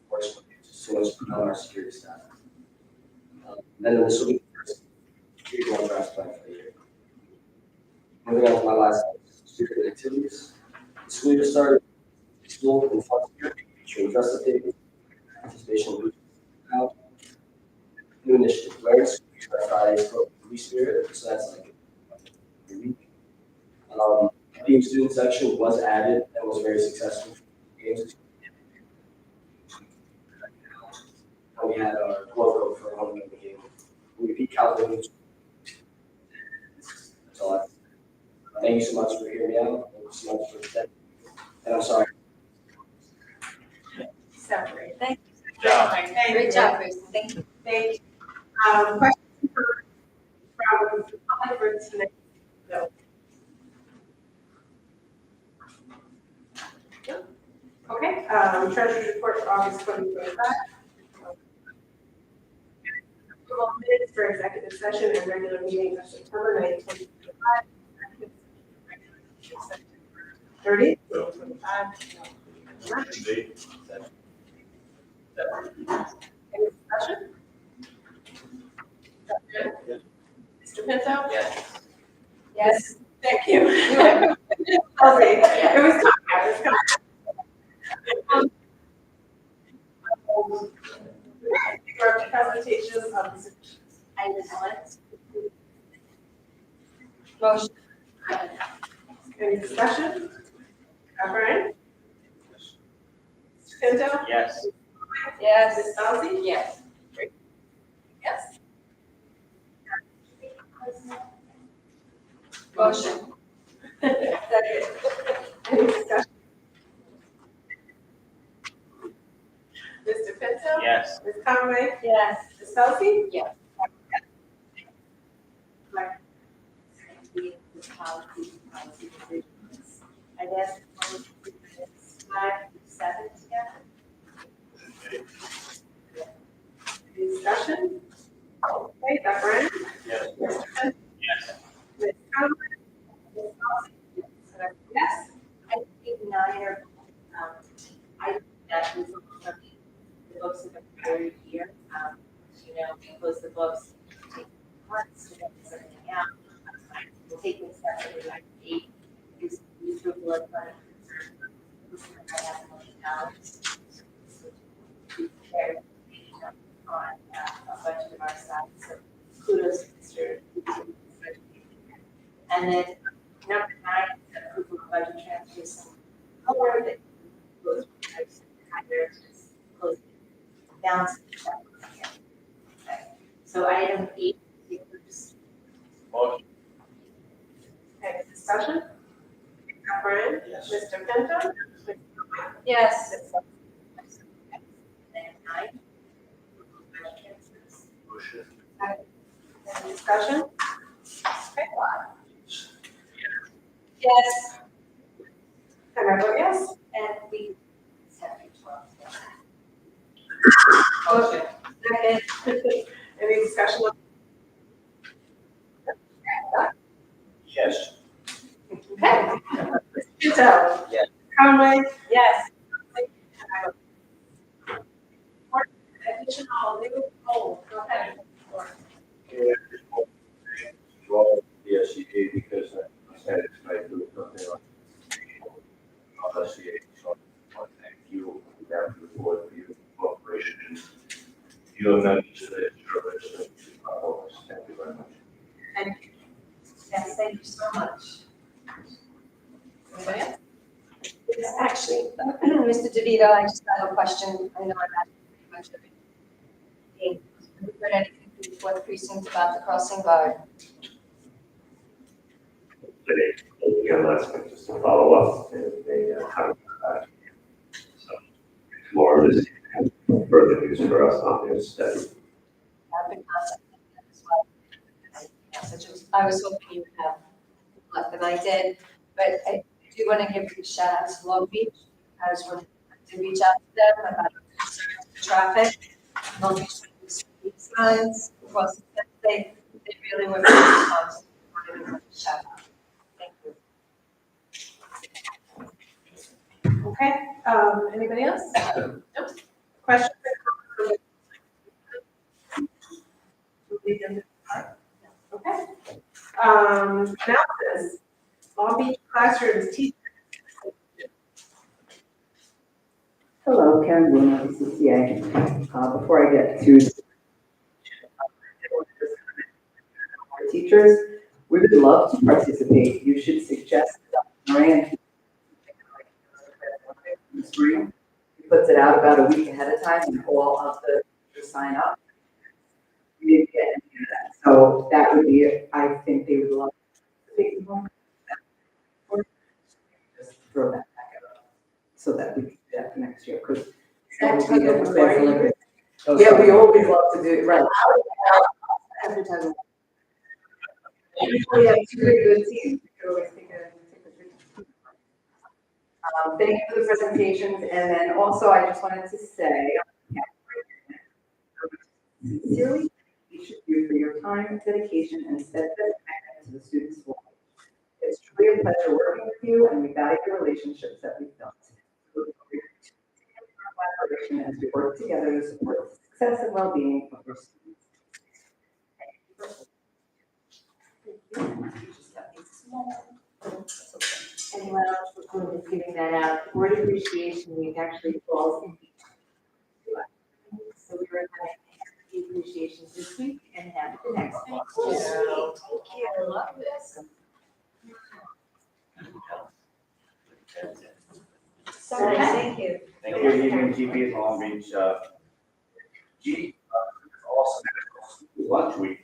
Speaker 11: Unfortunately, it's just too much put on our security staff. And then this will be the first year-long draft plan for the year. Moving on to my last student activities. The school year started school and fun security, featuring dress-up days, participation out. New initiative, Larry School year Fridays for Free Spirit, so that's like a week. Team student section was added and was very successful. Games. And we had our logo for one of the game. We beat Calvin. That's all I have. Thank you so much for hearing me out. Thank you so much for that. And I'm sorry.
Speaker 9: So great, thank you.
Speaker 3: Great job, Grace. Thank you.
Speaker 9: Thank you. Question from the public for tonight? No. Okay, treasurer's report for August 2025. Approval of minutes for executive session and regular meeting of September 9th, 2025. 30, 2025. Any discussion? Mr. Pinto?
Speaker 7: Yes.
Speaker 9: Yes. Thank you. Okay, it was tough, it was tough. Your presentations of the
Speaker 3: Item one. Motion.
Speaker 9: any discussion? Brian? Mr. Pinto?
Speaker 7: Yes.
Speaker 9: Yes. Ms. Southey?
Speaker 3: Yes.
Speaker 9: Yes.
Speaker 3: Motion.
Speaker 9: Second. Any discussion? Mr. Pinto?
Speaker 7: Yes.
Speaker 9: Ms. Conway?
Speaker 3: Yes.
Speaker 9: Ms. Southey?
Speaker 3: Yes. Policy decisions. I guess only 3 minutes, 5 to 7 together.
Speaker 9: Any discussion? Okay, Brian?
Speaker 7: Yes.
Speaker 9: Mr. Pinto?
Speaker 7: Yes.
Speaker 9: Ms. Conway? Ms. Southey? Yes.
Speaker 3: I think 9 are, I think that was from the books of the prior year. You know, we close the books, take months to get everything out. We'll take this separately, like 8 is used for blood money. I have $1 million. We prepared on a budget of our side, so kudos to Mr. And then number 9 is approval of budget transfers. However, that goes with types of higher, just close it down to the check. Okay. So item 8 includes.
Speaker 7: Motion.
Speaker 9: Any discussion? Brian?
Speaker 7: Yes.
Speaker 9: Mr. Pinto?
Speaker 3: Yes.
Speaker 9: Ms. Southey?
Speaker 3: Item 9.
Speaker 8: Motion.
Speaker 9: Any discussion? Okay. Yes. And I vote yes.
Speaker 3: And we have to
Speaker 9: Motion. Second. Any discussion?
Speaker 8: Yes.
Speaker 9: Okay. Patel.
Speaker 7: Yes.
Speaker 9: Conway.
Speaker 3: Yes.
Speaker 9: Additional new, oh, go ahead.
Speaker 8: Yeah, just want to thank you all, the SCA, because I said it's like doing something on SCA, so I want to thank you on behalf of the board for your cooperation. You have done each of the service and all of us. Thank you very much.
Speaker 3: Yes, thank you so much.
Speaker 9: Anybody else?
Speaker 12: Yes, actually, Mr. DeVito, I just have a question. I know I've asked pretty much everything. Have you heard anything from the fourth precinct about the crossing guard?
Speaker 10: Today, again, last week, just to follow up, and they haven't come back. So, more of this further news for us on this study.
Speaker 12: I've been contacting them as well. I was hoping you would have left than I did, but I do want to give a shout out to Long Beach. I was wanting to reach out to them about concerns with traffic. Long Beach speed signs across the state. They really were very responsive. I wanted to give a shout out. Thank you.
Speaker 9: Okay, anybody else? Nope. Questions? Okay. Analysis. Long Beach classrooms, teachers.
Speaker 13: Hello, Karen Bloom, BCCA. Before I get to teachers, we would love to participate. You should suggest Moran. He puts it out about a week ahead of time and all of the teachers sign up. We didn't get any of that. So that would be, I think they would love to take one. Just throw that back up so that we can do that for next year. Because yeah, we always love to do it, right? Advertising. We have two very good teams. We could always take a thank you for the presentations, and then also I just wanted to say, sincerely, thank you for your time, dedication, and steadfast commitment to the students' life. It's truly a pleasure working with you, and we value the relationships that we've built. We look forward to collaboration as we work together to support the success and well-being of our students.
Speaker 3: Anyone else was going to be giving that out? Board Appreciation Week actually falls in. So we're having the appreciation this week and have it the next week. Thank you. I love this.
Speaker 9: Sorry, thank you.
Speaker 14: Thank you, good evening, GP Long Beach. Also lunch week.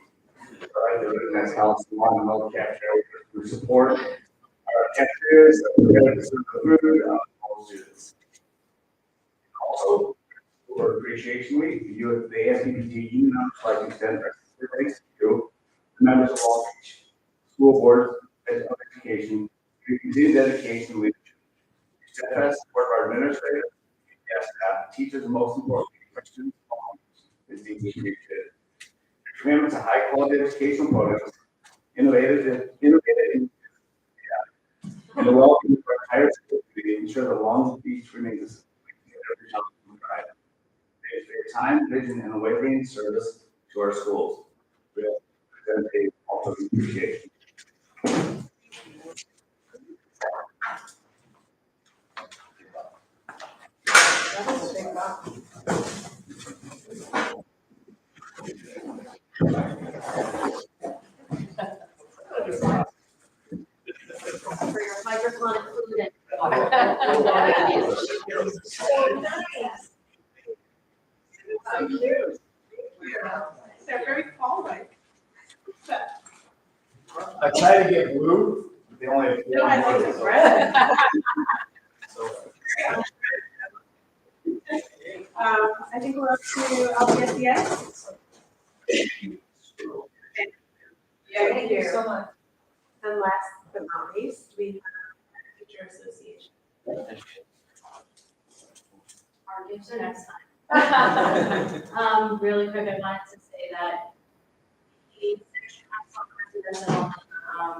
Speaker 14: That's how it's one no cafeteria to support our cafeterias, food, all students. Also, for Appreciation Week, the ASBPT union like to extend our thanks to the members of Long Beach School Board of Education, who continue dedication, leadership, steadfast support of our administrators, staff, teachers, and most importantly, our students is deeply appreciated. Commitment to high quality educational programs, innovative and the well-being of our entire school community, ensure that Long Beach remains every child can thrive. Thank you for your time, vision, and unwavering service to our schools. We present a also appreciation.
Speaker 3: For your microphone included.
Speaker 9: They're very fall-like.
Speaker 14: I try to get blue, but they only have
Speaker 9: No, I think it's red. I think we're up to LPSEA. Yeah, thank you.
Speaker 12: so much.
Speaker 9: And last but not least, we have Teacher Association.
Speaker 3: Our gifts are next time. Really quick, I wanted to say that the section council president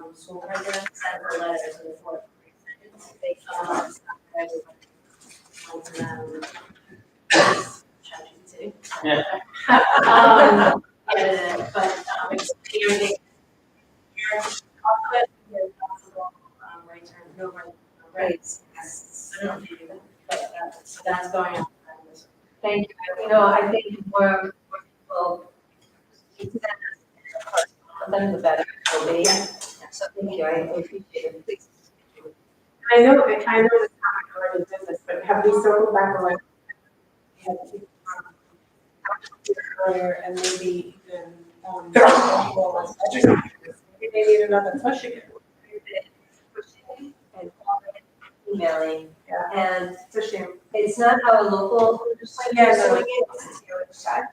Speaker 3: and, school president sent a letter to the fourth grade students. They come up,
Speaker 7: Yeah.
Speaker 3: It's clearly, you're confident you're possible, right turn, no right. I don't know if you do that, but so that's going on.
Speaker 12: Thank you. You know, I think more people, then the better it will be. So thank you, I appreciate it. Please.
Speaker 9: I know this topic already did this, but have we circled back around? We had people earlier and maybe even, maybe they need another push again.
Speaker 12: Pushing and emailing.
Speaker 9: Yeah.
Speaker 12: And
Speaker 9: It's a shame.
Speaker 12: it's not how a local legislature is doing it, it's the other side.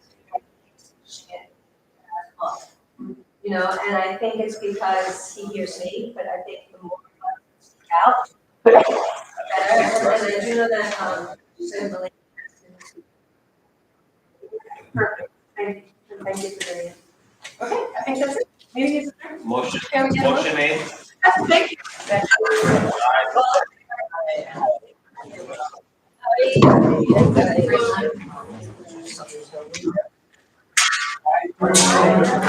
Speaker 12: Pushing it as well. You know, and I think it's because he hears me, but I think the more I speak out, the better. And I do know that, certainly.
Speaker 9: Perfect. Thank you. And thank you for doing it. Okay, I think that's it. Maybe it's.
Speaker 7: Motion,
Speaker 9: Okay, we have a
Speaker 7: motion made.
Speaker 9: Thank you.
Speaker 12: Well,